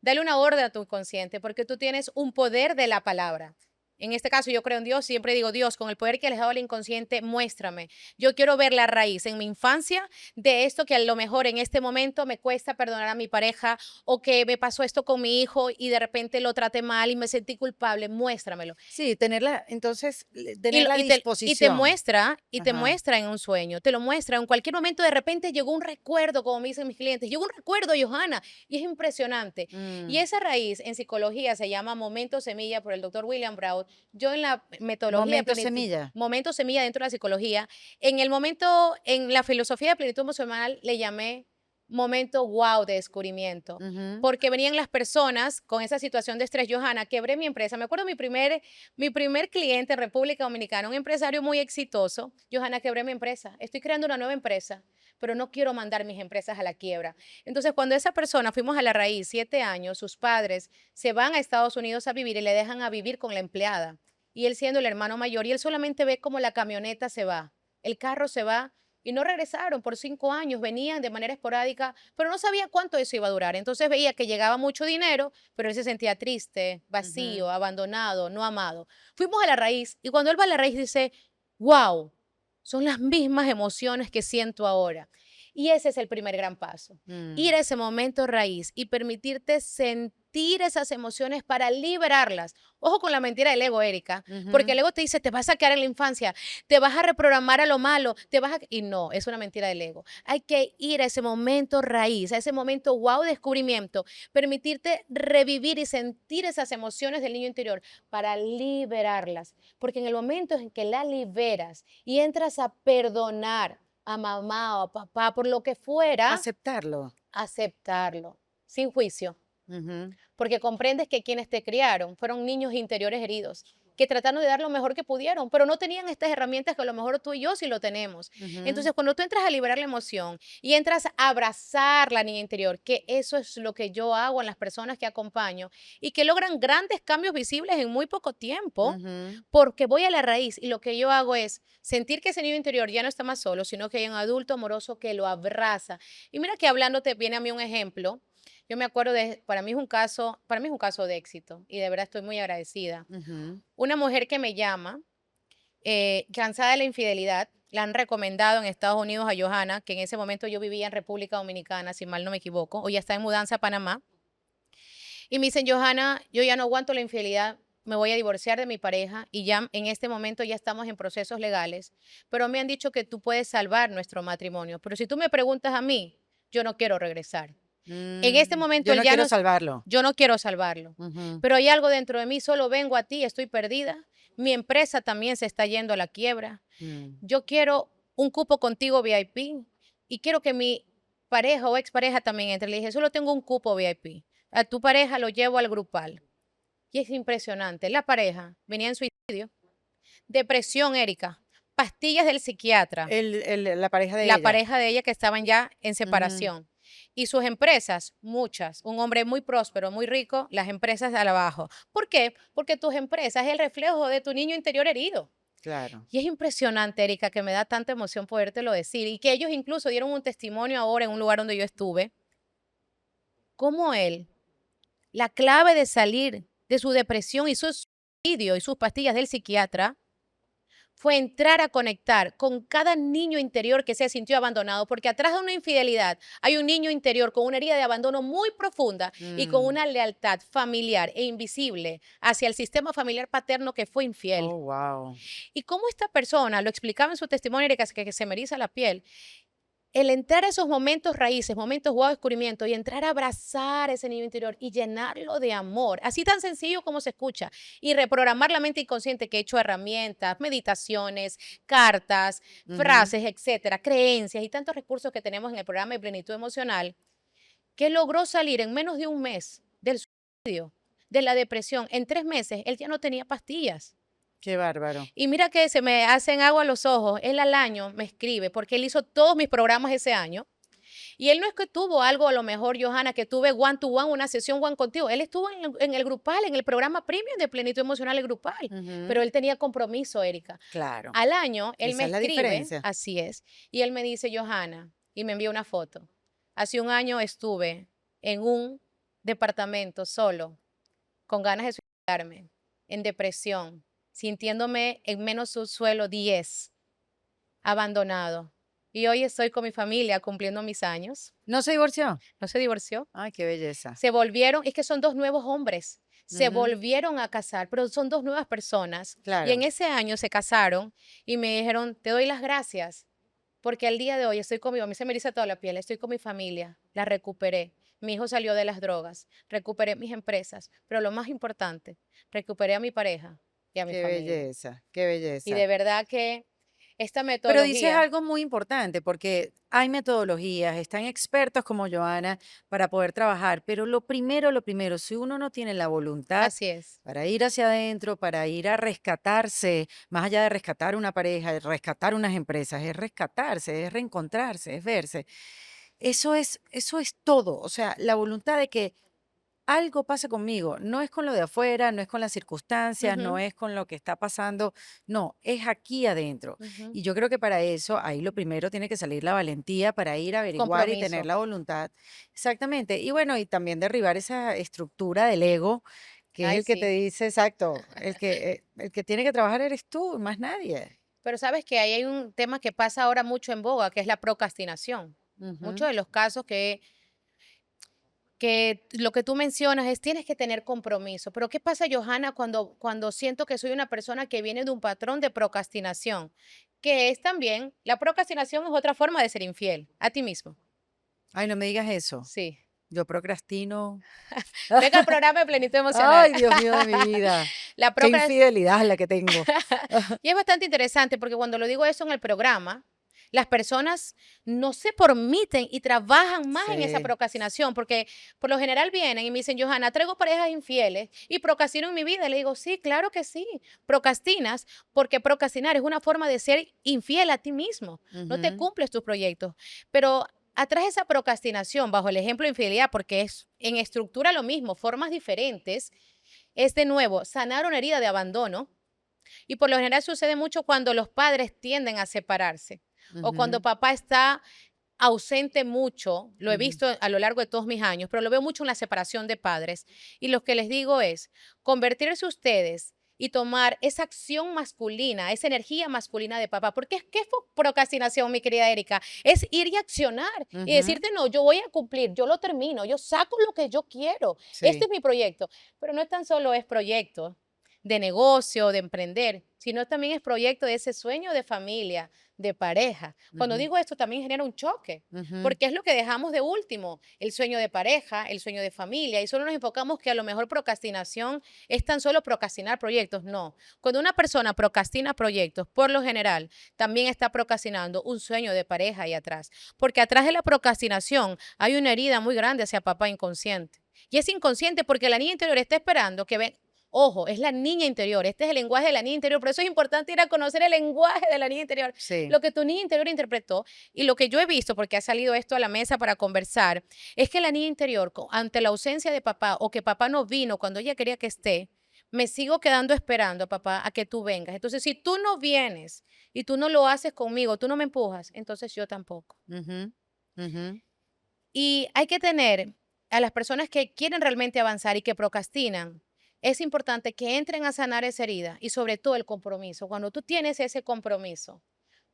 Dale una orden a tu inconsciente porque tú tienes un poder de la palabra. En este caso yo creo en Dios, siempre digo, Dios, con el poder que les ha dado al inconsciente, muéstrame. Yo quiero ver la raíz en mi infancia de esto que a lo mejor en este momento me cuesta perdonar a mi pareja o que me pasó esto con mi hijo y de repente lo traté mal y me sentí culpable. Muéstramelo. Sí, tenerla, entonces, Y, tener la disposición. y te Ajá. muestra en un sueño, te lo muestra. En cualquier momento de repente llegó un recuerdo, como me dicen mis clientes, llegó un recuerdo, Johanna, y es impresionante. Y Mm. esa raíz en psicología se llama momento semilla por el doctor William Brown. Yo en la metodología de Momento plenitud, semilla. momento semilla dentro de la psicología, en el momento, en la filosofía de plenitud emocional le llamé momento wow de descubrimiento. Ujú. Porque venían las personas con esa situación de estrés. Johanna, quebré mi empresa. Me acuerdo mi primer cliente en República Dominicana, un empresario muy exitoso. Johanna, quebré mi empresa. Estoy creando una nueva empresa, pero no quiero mandar mis empresas a la quiebra. Entonces, cuando esa persona, fuimos a la raíz, 7 años, sus padres se van a Estados Unidos a vivir y le dejan a vivir con la empleada. Y él siendo el hermano mayor, y él solamente ve cómo la camioneta se va, el carro se va. Y no regresaron por 5 años, venían de manera esporádica, pero no sabía cuánto eso iba a durar. Entonces veía que llegaba mucho dinero, pero él se sentía triste, Ujú. vacío, abandonado, no amado. Fuimos a la raíz y cuando él va a la raíz dice, wow, son las mismas emociones que siento ahora. Y ese es el primer gran paso. Ir a ese momento raíz y permitirte sentir esas emociones para liberarlas. Ojo con la mentira del ego, Erika, porque el ego te dice, te vas a quedar en la infancia, te vas a reprogramar a lo malo, y no, es una mentira del ego. Hay que ir a ese momento raíz, a ese momento wow descubrimiento, permitirte revivir y sentir esas emociones del niño interior para liberarlas, porque en el momento en que la liberas y entras a perdonar a mamá o a papá por lo que fuera, Aceptarlo. aceptarlo, sin juicio, Ujú, porque comprendes que quienes te criaron fueron niños interiores heridos, que trataron de dar lo mejor que pudieron, pero no tenían estas herramientas que a lo mejor tú y yo sí lo tenemos. ujú. Entonces, cuando tú entras a liberar la emoción y entras a abrazar la niña interior, que eso es lo que yo hago en las personas que acompaño y que logran grandes cambios visibles en muy poco tiempo, Ujú. porque voy a la raíz y lo que yo hago es sentir que ese niño interior ya no está más solo, sino que hay un adulto amoroso que lo abraza. Y mira que hablándote viene a mí un ejemplo. Yo me acuerdo para mí es un caso de éxito y de verdad estoy muy agradecida. Ujú. Una mujer que me llama, cansada de la infidelidad, la han recomendado en Estados Unidos a Johanna, que en ese momento yo vivía en República Dominicana, si mal no me equivoco, o ya está en mudanza a Panamá. Y me dicen, Johanna, yo ya no aguanto la infidelidad, me voy a divorciar de mi pareja y ya en este momento ya estamos en procesos legales, pero me han dicho que tú puedes salvar nuestro matrimonio. Pero si tú me preguntas a mí, yo no quiero regresar. En este momento Yo él no ya quiero no, salvarlo. yo no quiero salvarlo, Ujú. pero hay algo dentro de mí, solo vengo a ti, estoy perdida. Mi empresa también se está yendo a la quiebra. Mm. Yo quiero un cupo contigo VIP y quiero que mi pareja o expareja también entre. Le dije, solo tengo un cupo VIP. A tu pareja lo llevo al grupal. Y es impresionante. La pareja venía en suicidio, depresión, Erika, pastillas del psiquiatra, La pareja de la ella. pareja de ella que estaban ya en Ujú. separación. Y sus empresas, muchas, un hombre muy próspero, muy rico, las empresas al abajo. ¿Por qué? Porque tus empresas es el reflejo de tu niño interior herido. Claro. Y es impresionante, Erika, que me da tanta emoción podértelo decir y que ellos incluso dieron un testimonio ahora en un lugar donde yo estuve, como él, la clave de salir de su depresión y su suicidio y sus pastillas del psiquiatra fue entrar a conectar con cada niño interior que se sintió abandonado, porque atrás de una infidelidad hay un niño interior con una herida de abandono muy profunda y con Mm. una lealtad familiar e invisible hacia el sistema familiar paterno que fue infiel. Oh, wow. Y cómo esta persona lo explicaba en su testimonio, Erika, que se me eriza la piel, el entrar a esos momentos raíces, momentos wow, descubrimiento y entrar a abrazar ese niño interior y llenarlo de amor, así tan sencillo como se escucha, y reprogramar la mente inconsciente que he hecho herramientas, meditaciones, cartas, Ujú. frases, etcétera, creencias y tantos recursos que tenemos en el programa de plenitud emocional, que logró salir en menos de un mes del suicidio, de la depresión. En 3 meses él ya no tenía pastillas. Qué bárbaro. Y mira que se me hacen agua los ojos. Él al año me escribe, porque él hizo todos mis programas ese año. Y él no es que tuvo algo, a lo mejor, Johanna, que tuve one to one, una sesión one contigo. Él estuvo en el grupal, en el programa premium de plenitud emocional, el grupal. Ujú. Pero él tenía compromiso, Erika. Claro. Al año, él me Esa es la escribe, diferencia. así es, y él me dice, Johanna, y me envía una foto. Hace un año estuve en un departamento solo, con ganas de suicidarme, en depresión, sintiéndome en menos subsuelo 10, abandonado. Y hoy estoy con mi familia cumpliendo mis años. ¿No se divorció? No se divorció. Ay, qué belleza. Se volvieron, es que son dos nuevos hombres. Se Ujú. volvieron a casar, pero son dos nuevas personas. Y en Claro. ese año se casaron y me dijeron, te doy las gracias, porque al día de hoy estoy conmigo, a mí se me eriza toda la piel, estoy con mi familia, la recuperé. Mi hijo salió de las drogas, recuperé mis empresas, pero lo más importante, recuperé a mi pareja y a mi Qué familia. belleza. Qué Y belleza. de verdad que esta Pero dices metodología, algo muy importante porque hay metodologías, están expertos como Joana para poder trabajar, pero lo primero, si uno no tiene la voluntad así es. para ir hacia adentro, para ir a rescatarse, más allá de rescatar una pareja, de rescatar unas empresas, es rescatarse, es reencontrarse, es verse. Eso es todo. O sea, la voluntad de que algo pasa conmigo, no es con lo de afuera, no es con las circunstancias, no Ujú, es con lo que está pasando, no, es aquí adentro. ujú. Y yo creo que para eso, ahí lo primero tiene que salir la valentía para ir a averiguar y tener Compromiso. la voluntad. Exactamente. Y bueno, y también derribar esa estructura del ego, que es Ay, el que te sí. dice, exacto, el que tiene que trabajar eres tú, más nadie. Pero sabes que ahí hay un tema que pasa ahora mucho en boga, que es la procrastinación. Muchos de los casos que lo que tú mencionas es tienes que tener compromiso. Pero ¿qué pasa, Johanna, cuando siento que soy una persona que viene de un patrón de procrastinación? Que es también, la procrastinación es otra forma de ser infiel a ti mismo. Ay, no me digas eso. Sí. Yo procrastino. Venga al programa de plenitud emocional. Ay, Dios mío de mi vida. La Qué procras- infidelidad la que tengo. Y es bastante interesante porque cuando lo digo eso en el programa, las personas no se permiten y trabajan más en esa Sí. procrastinación, porque por lo general vienen y me dicen, Johanna, traigo parejas infieles y procrastino en mi vida. Y le digo, sí, claro que sí, procrastinas, porque procrastinar es una forma de ser infiel a ti mismo. No te Ujú, cumples tus proyectos. Pero atrás de esa procrastinación, bajo el ejemplo de infidelidad, porque es en estructura lo mismo, formas diferentes, es de nuevo sanar una herida de abandono y por lo general sucede mucho cuando los padres tienden a separarse o cuando ujú, papá está ausente mucho, lo he ujú. visto a lo largo de todos mis años, pero lo veo mucho en la separación de padres. Y lo que les digo es, convertirse ustedes y tomar esa acción masculina, esa energía masculina de papá, porque ¿qué es procrastinación, mi querida Erika? Es ir y accionar y Ujú, decirte, no, yo voy a cumplir, yo lo termino, yo saco lo que yo quiero, este sí. es mi proyecto, pero no es tan solo es proyecto de negocio, de emprender, sino también es proyecto de ese sueño de familia, de pareja. Cuando Ujú, digo esto también genera un choque, ujú. porque es lo que dejamos de último, el sueño de pareja, el sueño de familia, y solo nos enfocamos que a lo mejor procrastinación es tan solo procrastinar proyectos. No, cuando una persona procrastina proyectos, por lo general, también está procrastinando un sueño de pareja ahí atrás, porque atrás de la procrastinación hay una herida muy grande hacia papá inconsciente. Y es inconsciente porque la niña interior está esperando que ven. Ojo, es la niña interior, este es el lenguaje de la niña interior, por eso es importante ir a conocer el lenguaje de la niña interior, Sí. lo que tu niña interior interpretó y lo que yo he visto, porque ha salido esto a la mesa para conversar, es que la niña interior, ante la ausencia de papá o que papá no vino cuando ella quería que esté, me sigo quedando esperando, papá, a que tú vengas. Entonces, si tú no vienes y tú no lo haces conmigo, tú no me empujas, entonces yo tampoco. Ujú, ujú, Y hay que tener a las personas que quieren realmente avanzar y que procrastinan. Es importante que entren a sanar esa herida y sobre todo el compromiso. Cuando tú tienes ese compromiso,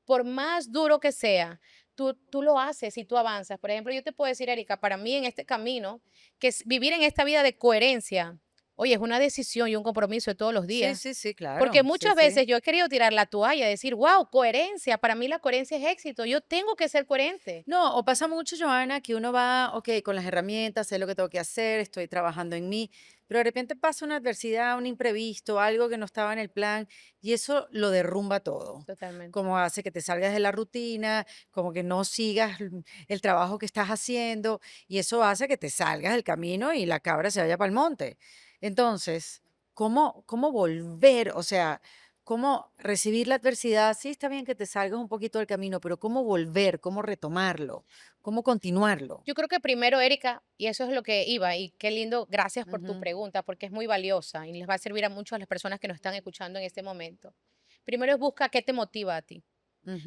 por más duro que sea, tú lo haces y tú avanzas. Por ejemplo, yo te puedo decir, Erika, para mí en este camino, que es vivir en esta vida de coherencia, oye, es una decisión y un compromiso de todos los sí, días. sí, sí, Porque claro. Sí, muchas sí. veces yo he querido tirar la toalla, decir, wow, coherencia, para mí la coherencia es éxito, yo tengo que ser coherente. No, o pasa mucho, Joana, que uno va, ok, con las herramientas, sé lo que tengo que hacer, estoy trabajando en mí, pero de repente pasa una adversidad, un imprevisto, algo que no estaba en el plan, y eso lo derrumba todo. Totalmente. Como hace que te salgas de la rutina, como que no sigas el trabajo que estás haciendo, y eso hace que te salgas del camino y la cabra se vaya para el monte. Entonces, ¿cómo volver? O sea, cómo recibir la adversidad, sí está bien que te salgas un poquito del camino, pero cómo volver, cómo retomarlo, cómo continuarlo. Yo creo que primero, Erika, y eso es lo que iba, y qué lindo, gracias por tu Ujú, pregunta, porque es muy valiosa y les va a servir a muchas las personas que nos están escuchando en este momento. Primero es busca qué te motiva a ti.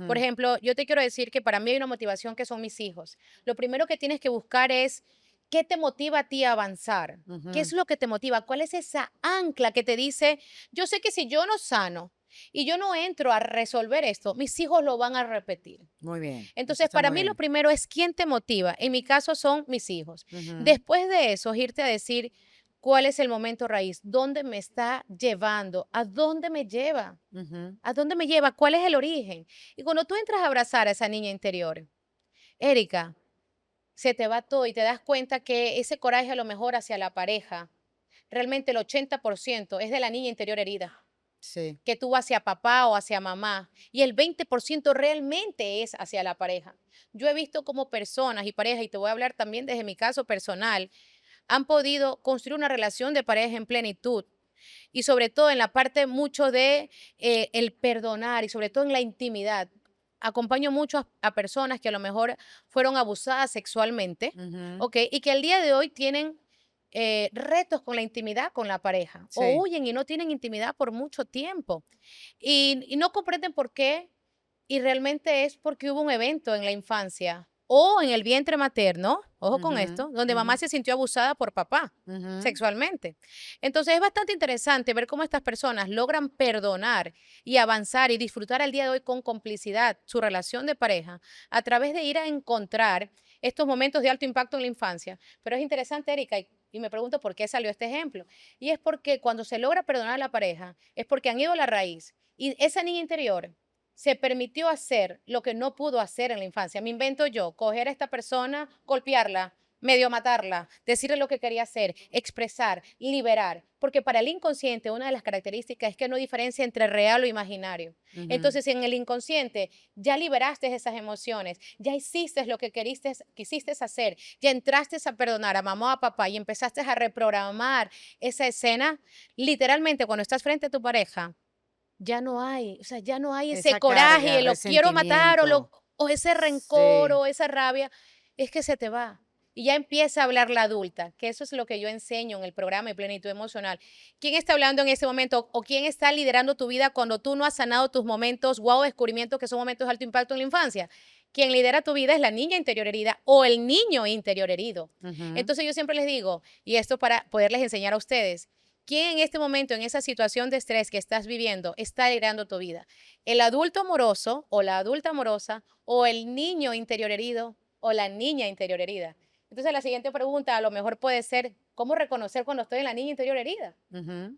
Por ujú, ejemplo, yo te quiero decir que para mí hay una motivación que son mis hijos. Lo primero que tienes que buscar es qué te motiva a ti a avanzar. ¿Qué es ujú. lo que te motiva? ¿Cuál es esa ancla que te dice, yo sé que si yo no sano y yo no entro a resolver esto, mis hijos lo van a repetir? Muy bien, eso Entonces, está para muy mí lo bien. primero es quién te motiva. En mi caso son mis hijos. Ujú, Después de eso, irte a decir cuál es el momento raíz, dónde me está llevando, a dónde me lleva, ujú, a dónde me lleva, cuál es el origen. Y cuando tú entras a abrazar a esa niña interior, Erika, se te va todo y te das cuenta que ese coraje a lo mejor hacia la pareja, realmente el 80% es de la niña interior herida sí, que tuvo hacia papá o hacia mamá y el 20% realmente es hacia la pareja. Yo he visto como personas y parejas, y te voy a hablar también desde mi caso personal, han podido construir una relación de pareja en plenitud y sobre todo en la parte mucho de el perdonar y sobre todo en la intimidad. Acompaño mucho a personas que a lo mejor fueron abusadas sexualmente, ujú, ¿ok? Y que al día de hoy tienen retos con la intimidad con la pareja o sí, huyen y no tienen intimidad por mucho tiempo y no comprenden por qué y realmente es porque hubo un evento en la infancia o en el vientre materno, ojo con Ujú, esto, donde mamá ujú, se sintió abusada por papá ujú. sexualmente. Entonces es bastante interesante ver cómo estas personas logran perdonar y avanzar y disfrutar al día de hoy con complicidad su relación de pareja a través de ir a encontrar estos momentos de alto impacto en la infancia. Pero es interesante, Erika, y me pregunto por qué salió este ejemplo. Y es porque cuando se logra perdonar a la pareja, es porque han ido a la raíz y esa niña interior se permitió hacer lo que no pudo hacer en la infancia. Me invento yo, coger a esta persona, golpearla, medio matarla, decirle lo que quería hacer, expresar, liberar. Porque para el inconsciente una de las características es que no diferencia entre real o imaginario. Ujú. Entonces, si en el inconsciente ya liberaste esas emociones, ya hiciste lo que quisiste hacer, ya entraste a perdonar a mamá o a papá y empezaste a reprogramar esa escena, literalmente cuando estás frente a tu pareja, ya no hay, o sea, ya no hay ese Esa coraje, carga, lo quiero matar resentimiento. o ese rencor Sí. o esa rabia, es que se te va. Y ya empieza a hablar la adulta, que eso es lo que yo enseño en el programa de plenitud emocional. ¿Quién está hablando en ese momento o quién está liderando tu vida cuando tú no has sanado tus momentos, wow, descubrimientos que son momentos de alto impacto en la infancia? Quien lidera tu vida es la niña interior herida o el niño interior herido. Ujú, Entonces yo siempre les digo, y esto para poderles enseñar a ustedes, ¿quién en este momento, en esa situación de estrés que estás viviendo, está liderando tu vida? ¿El adulto amoroso o la adulta amorosa o el niño interior herido o la niña interior herida? Entonces la siguiente pregunta a lo mejor puede ser, ¿cómo reconocer cuando estoy en la niña interior herida? ujú.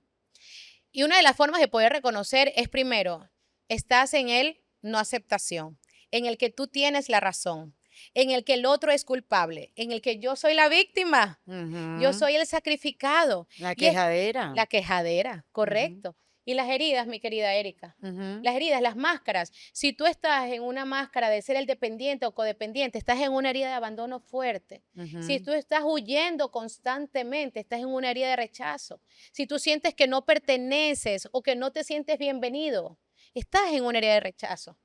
Y una de las formas de poder reconocer es primero, estás en el no aceptación, en el que tú tienes la razón, en el que el otro es culpable, en el que yo soy la víctima, yo Ujú. soy el sacrificado. La Y es quejadera. la quejadera, Ujú, correcto. Y las heridas, mi querida Erika. ujú, Las heridas, las máscaras. Si tú estás en una máscara de ser el dependiente o codependiente, estás en una herida de abandono fuerte. Si ujú. tú estás huyendo constantemente, estás en una herida de rechazo. Si tú sientes que no perteneces o que no te sientes bienvenido, estás en una herida de rechazo.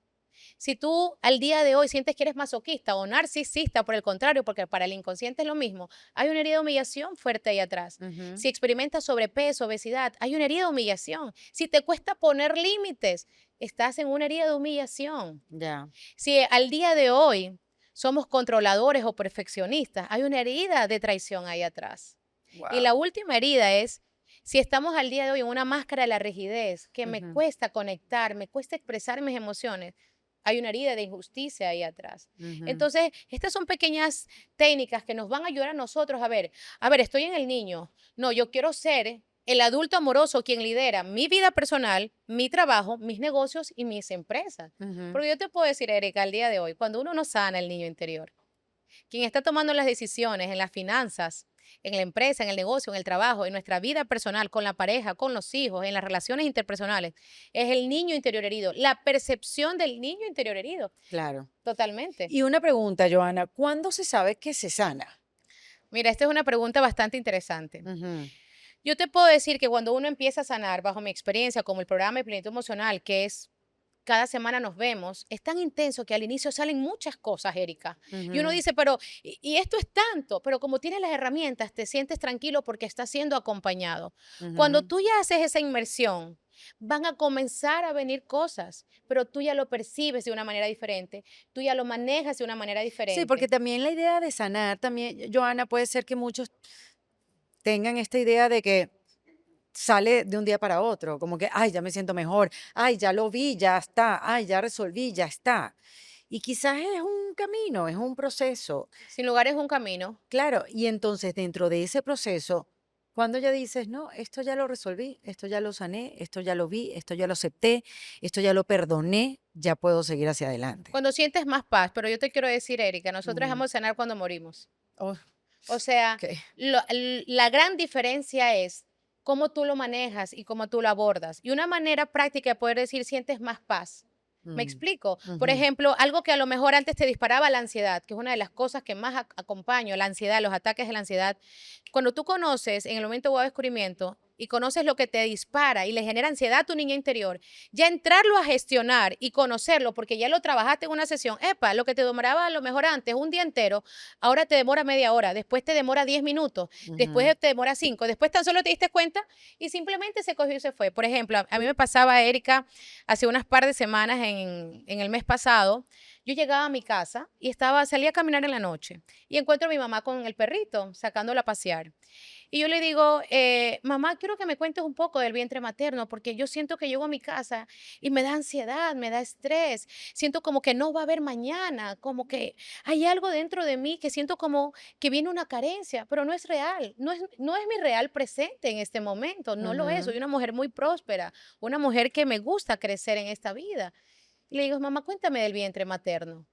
Si tú al día de hoy sientes que eres masoquista o narcisista, por el contrario, porque para el inconsciente es lo mismo, hay una herida de humillación fuerte ahí atrás. Ujú. Si experimentas sobrepeso, obesidad, hay una herida de humillación. Si te cuesta poner límites, estás en una herida de humillación. Ya. Si al día de hoy somos controladores o perfeccionistas, hay una herida de traición ahí atrás. Y la Wow. última herida es si estamos al día de hoy en una máscara de la rigidez, que me Ujú, cuesta conectar, me cuesta expresar mis emociones, hay una herida de injusticia ahí atrás. ujú, Entonces, estas son pequeñas técnicas que nos van a ayudar a nosotros a ver, estoy en el niño. No, yo quiero ser el adulto amoroso quien lidera mi vida personal, mi trabajo, mis negocios y mis empresas. ujú. Porque yo te puedo decir, Erika, al día de hoy, cuando uno no sana el niño interior, quien está tomando las decisiones en las finanzas, en la empresa, en el negocio, en el trabajo, en nuestra vida personal, con la pareja, con los hijos, en las relaciones interpersonales, es el niño interior herido, la percepción del niño interior herido, Claro. totalmente. Y una pregunta, Joana, ¿cuándo se sabe que se sana? Mira, esta es una pregunta bastante interesante. Ujú, Yo te puedo decir que cuando uno empieza a sanar, bajo mi experiencia, como el programa de plenitud emocional, que es cada semana nos vemos, es tan intenso que al inicio salen muchas cosas, Erika. Y uno ujú, dice, pero, y esto es tanto, pero como tienes las herramientas, te sientes tranquilo porque estás siendo acompañado. Cuando ujú. tú ya haces esa inmersión, van a comenzar a venir cosas, pero tú ya lo percibes de una manera diferente, tú ya lo manejas de una manera Sí, porque diferente. también la idea de sanar, también, Joana, puede ser que muchos tengan esta idea de que sale de un día para otro, como que, ay, ya me siento mejor, ay, ya lo vi, ya está, ay, ya resolví, ya está. Y quizás es un camino, es un proceso. Sin lugar es un camino. Claro, y entonces dentro de ese proceso, cuando ya dices, no, esto ya lo resolví, esto ya lo sané, esto ya lo vi, esto ya lo acepté, esto ya lo perdoné, ya puedo seguir hacia adelante. Cuando sientes más paz, pero yo te quiero decir, Erika, nosotros Ujú. vamos a sanar cuando morimos. Oh, O sea, ok. la gran diferencia es cómo tú lo manejas y cómo tú lo abordas. Y una manera práctica de poder decir sientes más paz. ¿Me Mm, explico? Por ujú, ejemplo, algo que a lo mejor antes te disparaba la ansiedad, que es una de las cosas que más acompaño, la ansiedad, los ataques de la ansiedad. Cuando tú conoces en el momento de descubrimiento y conoces lo que te dispara y le genera ansiedad a tu niña interior, ya entrarlo a gestionar y conocerlo, porque ya lo trabajaste en una sesión, epa, lo que te demoraba a lo mejor antes un día entero, ahora te demora media hora, después te demora 10 minutos, ujú, después te demora 5, después tan solo te diste cuenta y simplemente se cogió y se fue. Por ejemplo, a mí me pasaba, Erika, hace unas par de semanas en el mes pasado, yo llegaba a mi casa y salía a caminar en la noche y encuentro a mi mamá con el perrito, sacándola a pasear. Y yo le digo, mamá, quiero que me cuentes un poco del vientre materno, porque yo siento que llego a mi casa y me da ansiedad, me da estrés, siento como que no va a haber mañana, como que hay algo dentro de mí que siento como que viene una carencia, pero no es real, no es mi real presente en este momento, no lo es. Ujú. Soy una mujer muy próspera, una mujer que me gusta crecer en esta vida. Y le digo, mamá, cuéntame del vientre materno.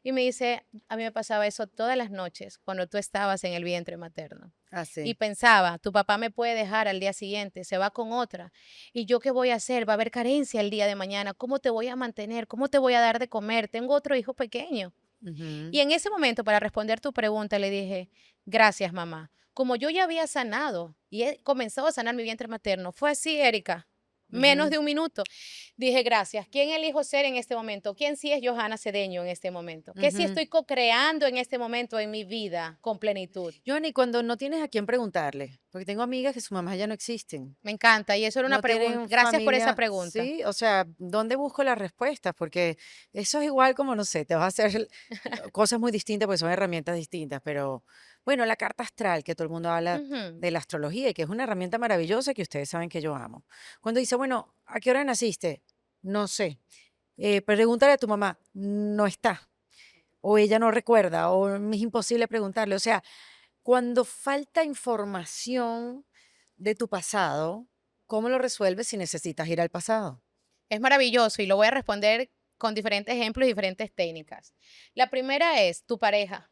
Y me dice, a mí me pasaba eso todas las noches cuando tú estabas en el vientre materno. Y Así. pensaba, tu papá me puede dejar al día siguiente, se va con otra. ¿Y yo qué voy a hacer? Va a haber carencia el día de mañana. ¿Cómo te voy a mantener? ¿Cómo te voy a dar de comer? Tengo otro hijo pequeño. Ujú. Y en ese momento, para responder tu pregunta, le dije, gracias, mamá. Como yo ya había sanado y he comenzado a sanar mi vientre materno, fue así, Erika. Menos Ujú. de un minuto. Dije, gracias. ¿Quién elijo ser en este momento? ¿Quién sí es Johanna Cedeño en este momento? ¿Qué sí Ujú. estoy co-creando en este momento en mi vida con plenitud? Joana, y cuando no tienes a quién preguntarle, porque tengo amigas que sus mamás ya no existen. Me encanta. Y eso era una No pregunta. tienen Gracias por esa familia, pregunta. sí, o sea, ¿dónde busco las respuestas? Porque eso es igual como, no sé, te vas a hacer cosas muy distintas porque son herramientas distintas, pero bueno, la carta astral, que todo el mundo habla Ujú. de la astrología y que es una herramienta maravillosa que ustedes saben que yo amo. Cuando dice, bueno, ¿a qué hora naciste? No sé. Pregúntale a tu mamá, no está, o ella no recuerda, o es imposible preguntarle. O sea, cuando falta información de tu pasado, ¿cómo lo resuelves si necesitas ir al pasado? Es maravilloso y lo voy a responder con diferentes ejemplos y diferentes técnicas. La primera es tu pareja.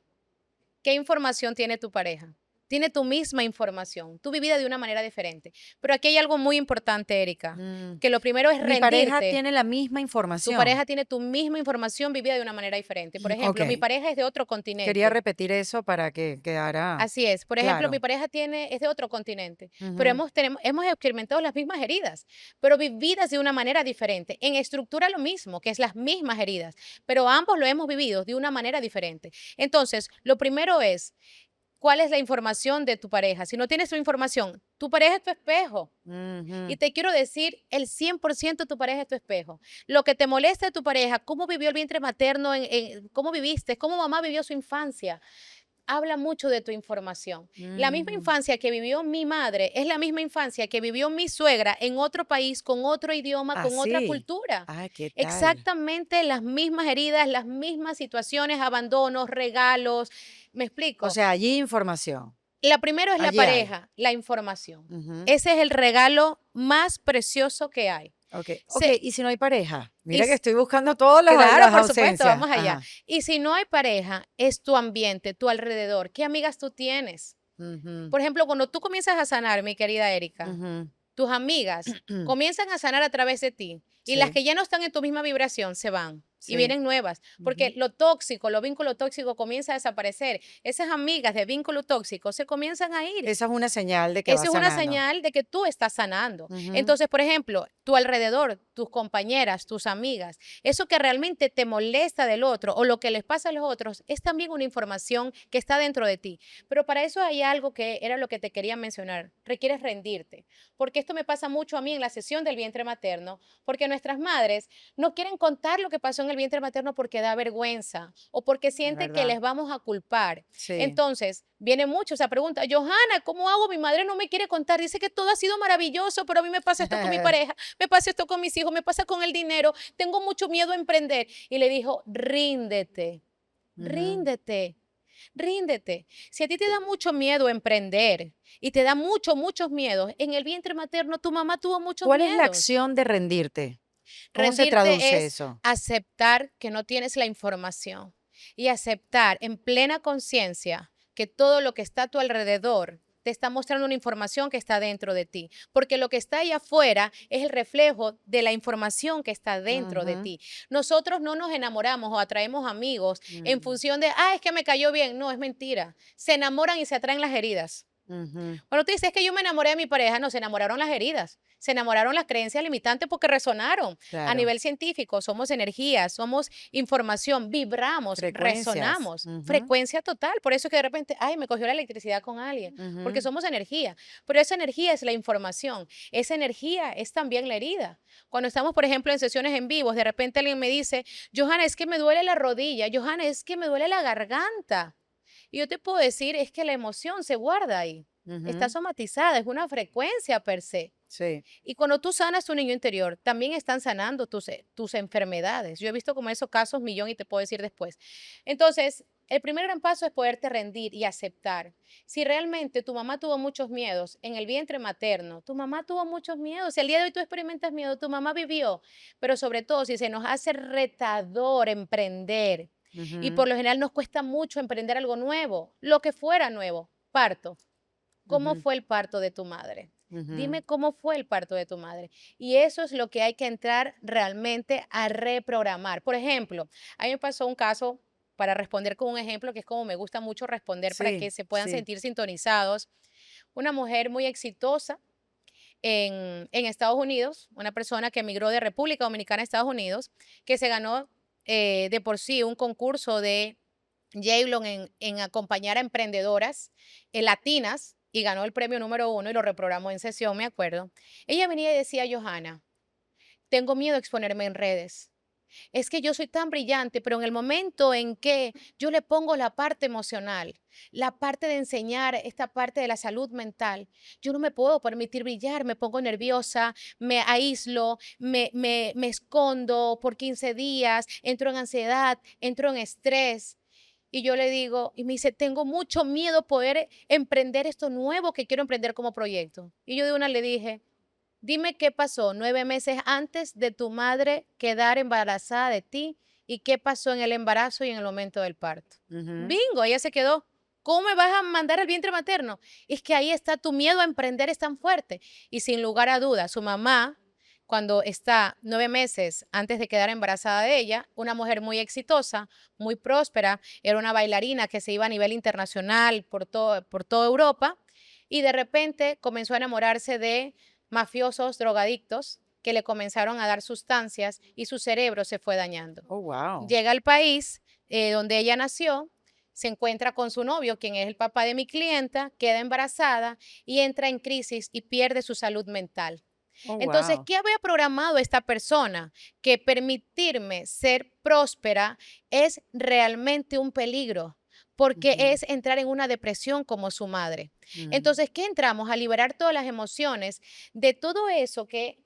¿Qué información tiene tu pareja? Tiene tu misma información, tu vivida de una manera diferente. Pero aquí hay algo muy importante, Erika, Mm, que lo primero es Mi pareja rendirte. tiene la misma Tu información. pareja tiene tu misma información vivida de una manera diferente. Por Ok, ejemplo, mi pareja es de otro quería continente. repetir eso para que quedara Así es. Por ejemplo, mi claro. pareja es de otro continente, pero Ujú. hemos experimentado las mismas heridas, pero vividas de una manera diferente. En estructura lo mismo, que es las mismas heridas, pero ambos lo hemos vivido de una manera diferente. Entonces, lo primero es, ¿cuál es la información de tu pareja? Si no tienes tu información, tu pareja es tu espejo. Y Ujú. te quiero decir, el 100% tu pareja es tu espejo. Lo que te molesta de tu pareja, cómo vivió el vientre materno, cómo viviste, cómo mamá vivió su infancia, habla mucho de tu información. La misma Mm. infancia que vivió mi madre es la misma infancia que vivió mi suegra en otro país, con otro idioma, con otra Así. cultura. Ah, ¿qué tal? Exactamente las mismas heridas, las mismas situaciones, abandonos, regalos. ¿Me O explico? sea, allí información. La primero es la Allí hay. pareja, la información. Ujú. Ese es el regalo más precioso que hay. Ok, Se- y si no hay pareja, y mira que estoy buscando todas Claro, las por supuesto, ausencias. vamos allá. Ajá. Y si no hay pareja, es tu ambiente, tu alrededor. ¿Qué amigas tú tienes? Ujú, Por ejemplo, cuando tú comienzas a sanar, mi querida Erika, ujú. tus amigas comienzan a sanar a través de ti y las Sí, que ya no están en tu misma vibración se van y sí. vienen nuevas, porque Ujú. lo tóxico, lo vínculo tóxico comienza a desaparecer. Esas amigas de vínculo tóxico se comienzan a ir. Esa es una señal de que va Eso es una sanando. señal de que tú estás sanando. Ujú. Entonces, por ejemplo, tu alrededor, tus compañeras, tus amigas, eso que realmente te molesta del otro o lo que les pasa a los otros, es también una información que está dentro de ti. Pero para eso hay algo que era lo que te quería mencionar. Requieres rendirte. Porque esto me pasa mucho a mí en la sesión del vientre materno, porque nuestras madres no quieren contar lo que pasó en el vientre materno porque da vergüenza o porque Es sienten que verdad. les vamos a culpar. Sí. Entonces, viene mucho esa pregunta, Johanna, ¿cómo hago? Mi madre no me quiere contar, dice que todo ha sido maravilloso, pero a mí me pasa esto con mi pareja, me pasa esto con mis hijos, me pasa con el dinero, tengo mucho miedo a emprender. Y le dijo, ríndete, Ujú. ríndete, ríndete. Si a ti te da mucho miedo emprender y te da muchos miedos, en el vientre materno tu mamá tuvo muchos ¿Cuál es la miedos. acción de rendirte? ¿Cómo se Rendirte traduce es eso? aceptar que no tienes la información y aceptar en plena conciencia que todo lo que está a tu alrededor te está mostrando una información que está dentro de ti, porque lo que está ahí afuera es el reflejo de la información que está dentro de Ujú. ti. Nosotros no nos enamoramos o atraemos amigos en Mm. función de, es que me cayó bien. No, es mentira. Se enamoran y se atraen las heridas. Ujú. Cuando tú dices: "Es que yo me enamoré de mi pareja", no, se enamoraron las heridas, se enamoraron las creencias limitantes porque resonaron. A Claro. nivel científico, somos energía, somos información, vibramos, Frecuencias. resonamos, Ujú, frecuencia total. Por eso que de repente, ay, me cogió la electricidad con alguien, porque ujú. somos energía. Pero esa energía es la información, esa energía es también la herida. Cuando estamos, por ejemplo, en sesiones en vivos, de repente alguien me dice: "Johanna, es que me duele la rodilla, Johanna, es que me duele la garganta". Y yo te puedo decir, es que la emoción se guarda ahí, está Ujú. somatizada, es una frecuencia per se. Sí. Y cuando tú sanas tu niño interior, también están sanando tus enfermedades. Yo he visto como esos casos millón y te puedo decir después. Entonces, el primer gran paso es poderte rendir y aceptar. Si realmente tu mamá tuvo muchos miedos en el vientre materno, tu mamá tuvo muchos miedos. Si al día de hoy tú experimentas miedo, tu mamá vivió. Pero sobre todo, si se nos hace retador emprender, y Ujú, por lo general nos cuesta mucho emprender algo nuevo, lo que fuera nuevo, parto. ¿Cómo ujú, fue el parto de tu madre? ujú. Dime cómo fue el parto de tu madre. Y eso es lo que hay que entrar realmente a reprogramar. Por ejemplo, a mí me pasó un caso, para responder con un ejemplo, que es como me gusta mucho responder para que Sí, se puedan sí. sentir sintonizados. Una mujer muy exitosa en Estados Unidos, una persona que emigró de República Dominicana a Estados Unidos, que se ganó de por sí un concurso de Jablon en acompañar a emprendedoras latinas y ganó el premio número uno y lo reprogramó en sesión, me acuerdo. Ella venía y decía: "Johanna, tengo miedo a exponerme en redes. Es que yo soy tan brillante, pero en el momento en que yo le pongo la parte emocional, la parte de enseñar, esta parte de la salud mental, yo no me puedo permitir brillar, me pongo nerviosa, me aíslo, me escondo por 15 días, entro en ansiedad, entro en estrés". Y yo le digo, y me dice: "Tengo mucho miedo poder emprender esto nuevo que quiero emprender como proyecto". Y yo de una le dije: "Dime qué pasó 9 meses antes de tu madre quedar embarazada de ti y qué pasó en el embarazo y en el momento del parto". Ujú. Bingo, ella se quedó. ¿Cómo me vas a mandar al vientre materno? Es que ahí está, tu miedo a emprender es tan fuerte. Y sin lugar a dudas, su mamá, cuando está 9 meses antes de quedar embarazada de ella, una mujer muy exitosa, muy próspera, era una bailarina que se iba a nivel internacional por toda Europa, y de repente comenzó a enamorarse de mafiosos drogadictos que le comenzaron a dar sustancias y su cerebro se fue dañando. Oh, wow. Llega al país donde ella nació, se encuentra con su novio, quien es el papá de mi clienta, queda embarazada y entra en crisis y pierde su salud mental. Oh, Entonces, wow. ¿qué había programado esta persona? Que permitirme ser próspera es realmente un peligro, porque Ujú, es entrar en una depresión como su madre. mm, Entonces, ¿qué entramos? A liberar todas las emociones de todo eso que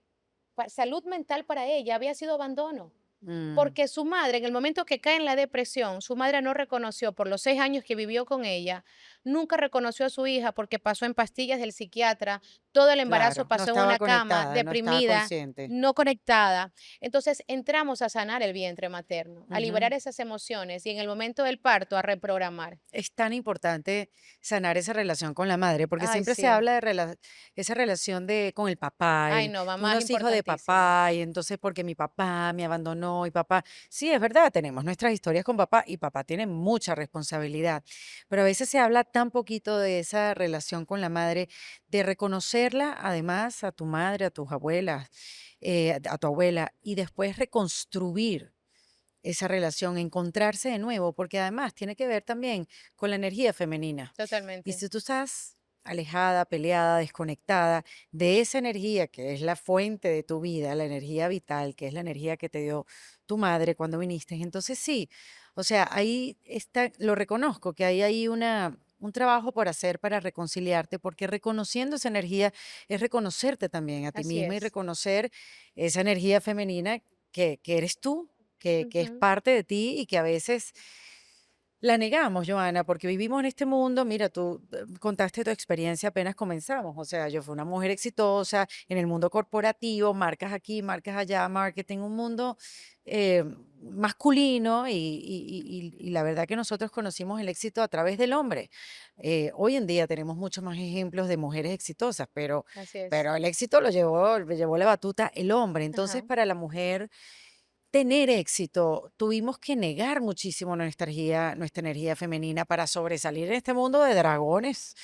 salud mental para ella había sido abandono. mm. Porque su madre, en el momento que cae en la depresión, su madre no reconoció por los 6 años que vivió con ella, nunca reconoció a su hija porque pasó en pastillas del psiquiatra, todo el embarazo Claro, no pasó en estaba una cama, conectada, no estaba deprimida, consciente. no conectada. Entonces entramos a sanar el vientre materno, a Ujú. liberar esas emociones y en el momento del parto a reprogramar. Es tan importante sanar esa relación con la madre, porque Ay, siempre se sí. habla de esa relación con el papá, Ay, no, mamá uno es es hijo de importantísimo. papá, y entonces porque mi papá me abandonó y papá, sí, es verdad, tenemos nuestras historias con papá y papá tiene mucha responsabilidad, pero a veces se habla tan poquito de esa relación con la madre, de reconocerla además a tu madre, a tus abuelas, a tu abuela, y después reconstruir esa relación, encontrarse de nuevo, porque además tiene que ver también con la energía femenina. Y Totalmente. si tú estás alejada, peleada, desconectada de esa energía que es la fuente de tu vida, la energía vital, que es la energía que te dio tu madre cuando viniste, entonces sí, o sea, ahí está, lo reconozco, que hay ahí un trabajo por hacer para reconciliarte, porque reconociendo esa energía es reconocerte también a ti Así misma y es. reconocer esa energía femenina que eres tú, que es Ujú. parte de ti y que a veces la negamos, Joana, porque vivimos en este mundo. Mira, tú contaste tu experiencia apenas comenzamos. O sea, yo fui una mujer exitosa en el mundo corporativo, marcas aquí, marcas allá, marketing, un mundo eh, masculino y la verdad que nosotros conocimos el éxito a través del hombre. Hoy en día tenemos muchos más ejemplos de mujeres exitosas, Así es. pero el éxito lo llevó la batuta el hombre. Entonces, Ajá. para la mujer tener éxito, tuvimos que negar muchísimo nuestra energía femenina para sobresalir en este mundo de dragones,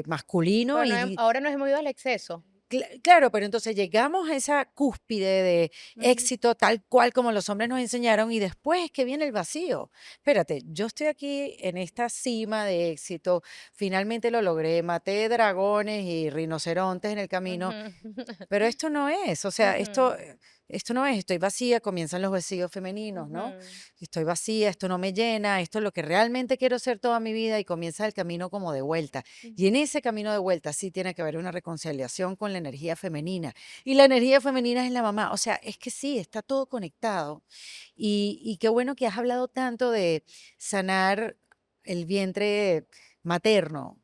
masculino Pero y ahora nos hemos ido al exceso. Claro, pero entonces llegamos a esa cúspide de éxito tal cual como los hombres nos enseñaron y después es que viene el vacío. Espérate, yo estoy aquí en esta cima de éxito, finalmente lo logré, maté dragones y rinocerontes en el camino, Ujú. pero esto no es, o sea, Ujú, esto no es, estoy vacía, comienzan los vacíos femeninos, ¿no? ujú. Estoy vacía, esto no me llena, esto es lo que realmente quiero hacer toda mi vida y comienza el camino como de vuelta. Y en ese camino de vuelta sí tiene que haber una reconciliación con la energía femenina. Y la energía femenina es la mamá, o sea, es que sí, está todo conectado. Y qué bueno que has hablado tanto de sanar el vientre materno,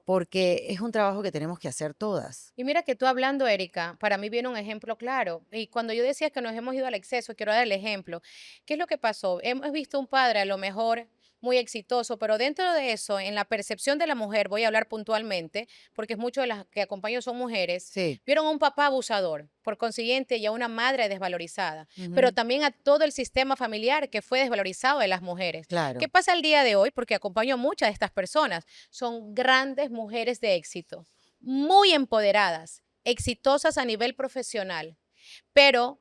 porque es un trabajo que tenemos que hacer todas. Y mira que tú hablando, Erika, para mí viene un ejemplo claro. Y cuando yo decía que nos hemos ido al exceso, quiero dar el ejemplo. ¿Qué es lo que pasó? Hemos visto un padre a lo mejor muy exitoso, pero dentro de eso, en la percepción de la mujer, voy a hablar puntualmente, porque muchos de las que acompaño son mujeres, Sí. vieron a un papá abusador, por consiguiente, y a una madre desvalorizada, pero Ujú. también a todo el sistema familiar que fue desvalorizado de las mujeres. ¿Qué Claro, pasa el día de hoy? Porque acompaño a muchas de estas personas. Son grandes mujeres de éxito, muy empoderadas, exitosas a nivel profesional, pero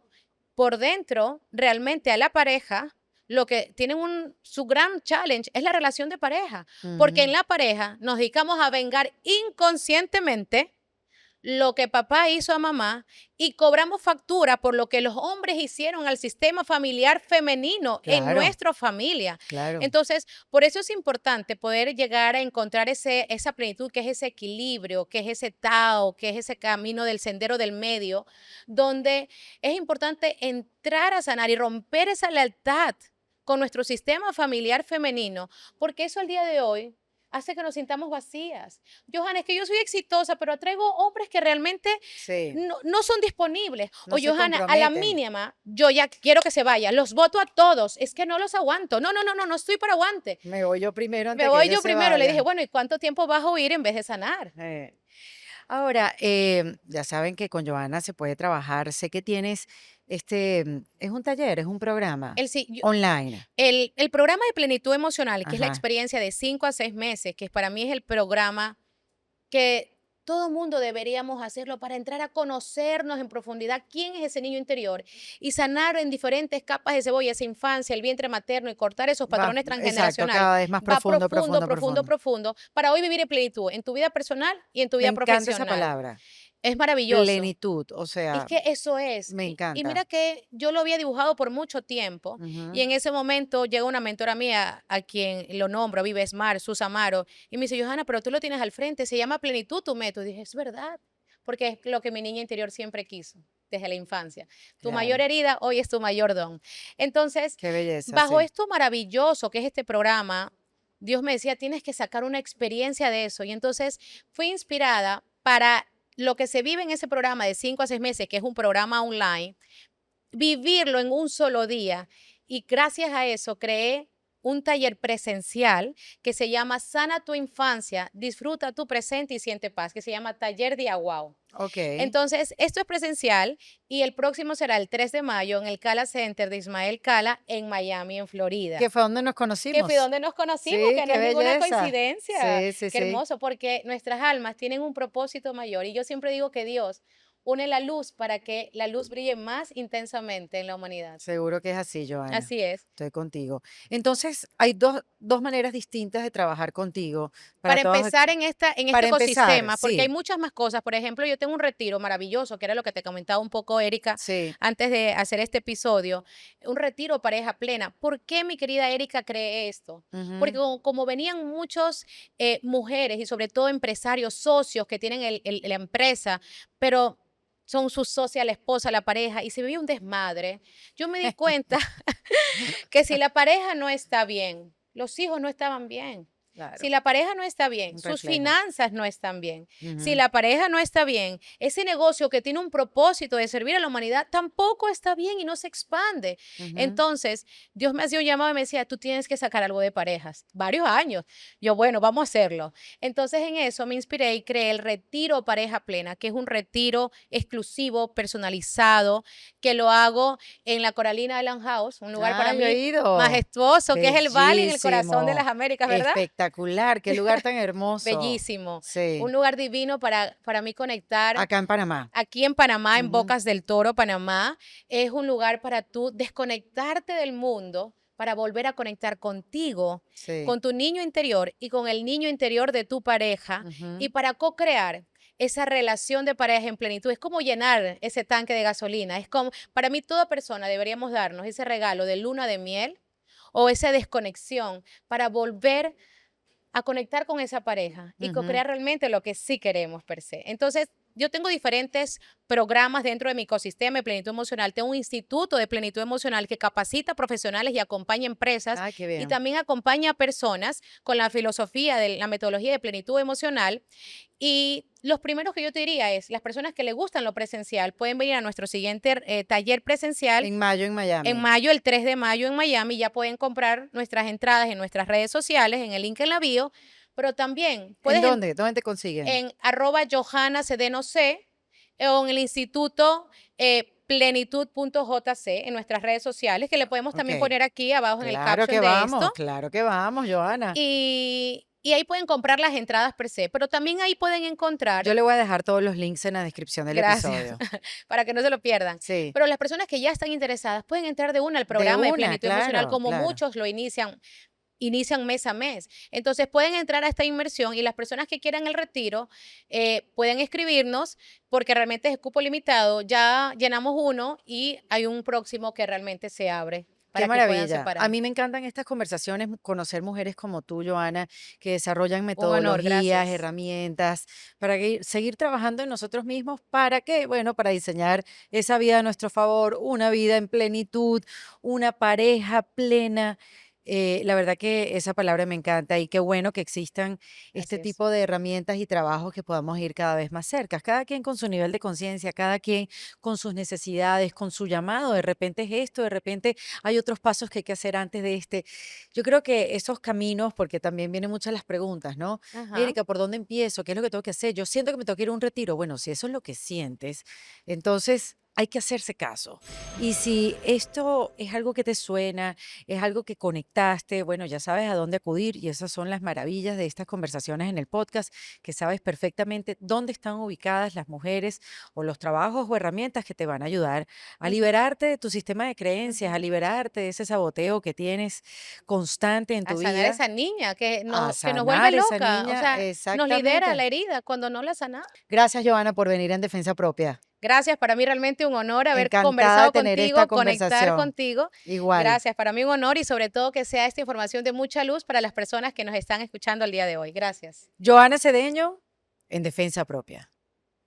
por dentro, realmente a la pareja, lo que tienen su gran challenge es la relación de pareja, porque en ujú, la pareja nos dedicamos a vengar inconscientemente lo que papá hizo a mamá y cobramos factura por lo que los hombres hicieron al sistema familiar femenino en claro, nuestra familia. claro. Entonces, por eso es importante poder llegar a encontrar esa plenitud, que es ese equilibrio, que es ese Tao, que es ese camino del sendero del medio, donde es importante entrar a sanar y romper esa lealtad con nuestro sistema familiar femenino, porque eso al día de hoy hace que nos sintamos vacías. Johanna, es que yo soy exitosa, pero atraigo hombres que realmente Sí, no son disponibles. O no se Johanna, a la comprometen. mínima, yo ya quiero que se vayan. Los voto a todos. Es que no los aguanto. No estoy para aguante. Me voy yo primero Me antes que voy ellos yo se primero. Le dije, vayan. bueno, ¿y cuánto tiempo vas a huir en vez de sanar? Ahora, ya saben que con Joana se puede trabajar. Sé que tienes, es un taller, es un programa El, sí, online. el programa de plenitud emocional, que es la Ajá. experiencia de 5 a 6 meses, que para mí es el programa que todo mundo deberíamos hacerlo para entrar a conocernos en profundidad quién es ese niño interior y sanar en diferentes capas de cebolla esa infancia, el vientre materno y cortar esos Va, patrones exacto, transgeneracionales. cada vez más Va profundo, profundo, profundo, profundo, profundo. profundo, para hoy vivir en plenitud, en tu vida personal y en tu Me vida encanta esa profesional. palabra, Es maravilloso. plenitud, o Es sea, que eso es. me Y encanta. mira que yo lo había dibujado por mucho tiempo y Ujú. en ese momento llega una mentora mía a quien lo nombro, Vives Mar, Susamaro, y me dice, Johanna, pero tú lo tienes al frente, se llama plenitud tu método. Y dije, es verdad, porque es lo que mi niña interior siempre quiso desde la infancia. Tu mayor Claro, herida hoy es tu mayor don. Entonces, qué belleza, bajo sí. esto maravilloso que es este programa, Dios me decía, tienes que sacar una experiencia de eso. Y entonces fui inspirada para lo que se vive en ese programa de 5 a 6 meses, que es un programa online, vivirlo en un solo día. Y gracias a eso creé un taller presencial que se llama Sana tu infancia, disfruta tu presente y siente paz, que se llama Taller de Wow. Ok. Entonces, esto es presencial y el próximo será el 3 de mayo en el Cala Center de Ismael Cala en Miami, en Que Florida. fue donde nos Que fue conocimos. donde nos conocimos, Sí, que no qué es ninguna belleza. coincidencia. Sí, sí, Qué sí. hermoso, porque nuestras almas tienen un propósito mayor. Y yo siempre digo que Dios une la luz para que la luz brille más intensamente en la humanidad. Seguro que es así, Joana. Así es. Estoy contigo. Entonces, hay dos maneras distintas de trabajar contigo para Para todos. empezar en este Para empezar, ecosistema, porque hay sí, muchas más cosas. Por ejemplo, yo tengo un retiro maravilloso, que era lo que te comentaba un poco, Erika, sí. antes de hacer este episodio. Un retiro pareja plena. ¿Por qué mi querida Erika cree esto? Porque Ujú. como venían muchas mujeres y sobre todo empresarios, socios que tienen la empresa, pero son sus socias, la esposa, la pareja, y se vive un desmadre. Yo me di cuenta que si la pareja no está bien, los hijos no estaban bien. Si Claro, la pareja no está bien, un sus reflejo. finanzas no están bien. Si Ujú, la pareja no está bien, ese negocio que tiene un propósito de servir a la humanidad tampoco está bien y no se expande. ujú. Entonces, Dios me hacía un llamado y me decía, tú tienes que sacar algo de parejas. Varios años. Yo, bueno, vamos a hacerlo. Entonces, en eso me inspiré y creé el Retiro Pareja Plena, que es un retiro exclusivo, personalizado, que lo hago en la Coralina Island House, un lugar para Ah, yo he mí ido. majestuoso, que es el Bali en el corazón de Bellísimo. las Américas, ¿verdad? Espectacular. espectacular, qué lugar tan hermoso. Bellísimo. Sí. Un lugar divino para mí conectar. Acá en Panamá. Aquí en Panamá, en Ujú. Bocas del Toro, Panamá, es un lugar para tú desconectarte del mundo, para volver a conectar contigo, Sí. con tu niño interior y con el niño interior de tu pareja, Ujú. y para co-crear esa relación de pareja en plenitud. Es como llenar ese tanque de gasolina. Es como, para mí, toda persona deberíamos darnos ese regalo de luna de miel o esa desconexión para volver a conectar con esa pareja y Ujú. co-crear realmente lo que sí queremos per se. Entonces, yo tengo diferentes programas dentro de mi ecosistema de plenitud emocional. Tengo un instituto de plenitud emocional que capacita profesionales y acompaña empresas, Ay, qué y bien. también acompaña a personas con la filosofía de la metodología de plenitud emocional. Y los primeros que yo te diría es, las personas que les gustan lo presencial pueden venir a nuestro siguiente taller presencial En mayo en Miami. en mayo, el 3 de mayo en Miami. Ya pueden comprar nuestras entradas en nuestras redes sociales, en el link en la bio, pero también ¿En puedes dónde? ¿Dónde te consiguen? en @JohannaCDNOC o en el instituto plenitud.jc en nuestras redes sociales, que le podemos también Ok. poner aquí abajo en el Claro que caption de vamos, esto. claro que vamos, Johanna. Y ahí pueden comprar las entradas per se, pero también ahí pueden encontrar, Yo le voy a dejar todos los links en la descripción del gracias, episodio. para que no se lo pierdan. Sí. Pero las personas que ya están interesadas pueden entrar de una al programa de una, plenitud emocional, claro, como claro. muchos lo inician mes a mes. Entonces pueden entrar a esta inmersión, y las personas que quieran el retiro pueden escribirnos, porque realmente es cupo limitado. Ya llenamos uno y hay un próximo que realmente se abre para Qué que puedan maravilla. separar. A mí me encantan estas conversaciones, conocer mujeres como tú, Johanna, que desarrollan honor, metodologías, gracias. herramientas, para seguir trabajando en nosotros mismos. ¿Para qué? Bueno, para diseñar esa vida a nuestro favor, una vida en plenitud, una pareja plena. La verdad que esa palabra me encanta, y qué bueno que existan este Así es. tipo de herramientas y trabajos que podamos ir cada vez más cerca, cada quien con su nivel de conciencia, cada quien con sus necesidades, con su llamado. De repente es esto, de repente hay otros pasos que hay que hacer antes de este. Yo creo que esos caminos, porque también vienen muchas las preguntas, ¿no? Ajá. Erika, ¿por dónde empiezo? ¿Qué es lo que tengo que hacer? Yo siento que me tengo que ir a un retiro. Bueno, si eso es lo que sientes, entonces hay que hacerse caso. Y si esto es algo que te suena, es algo que conectaste, bueno, ya sabes a dónde acudir, y esas son las maravillas de estas conversaciones en el podcast, que sabes perfectamente dónde están ubicadas las mujeres o los trabajos o herramientas que te van a ayudar a liberarte de tu sistema de creencias, a liberarte de ese saboteo que tienes constante en A tu sanar vida, esa niña que a nos sanar vuelve esa loca. O niña. sea, nos libera Exactamente. la herida cuando no la sanamos. Gracias, Johanna, por venir en Defensa Propia. Gracias, para mí realmente un honor haber Encantada de conversado tener esta contigo, conectar conversación. contigo. Igual. Gracias, para mí un honor, y sobre todo que sea esta información de mucha luz para las personas que nos están escuchando el día de hoy. Gracias. Johanna Cedeño, en Defensa Propia.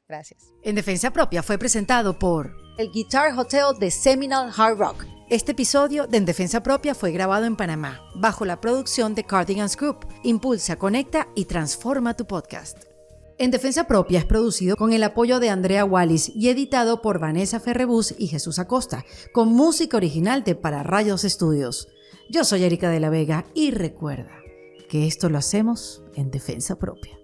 Gracias. En Defensa Propia fue presentado por el Guitar Hotel de Seminole Hard Rock. Este episodio de En Defensa Propia fue grabado en Panamá, bajo la producción de Cardigans Group. Impulsa, conecta y transforma tu podcast. En Defensa Propia es producido con el apoyo de Andrea Wallis y editado por Vanessa Ferrebus y Jesús Acosta, con música original de Para Rayos Estudios. Yo soy Erika de la Vega, y recuerda que esto lo hacemos en Defensa Propia.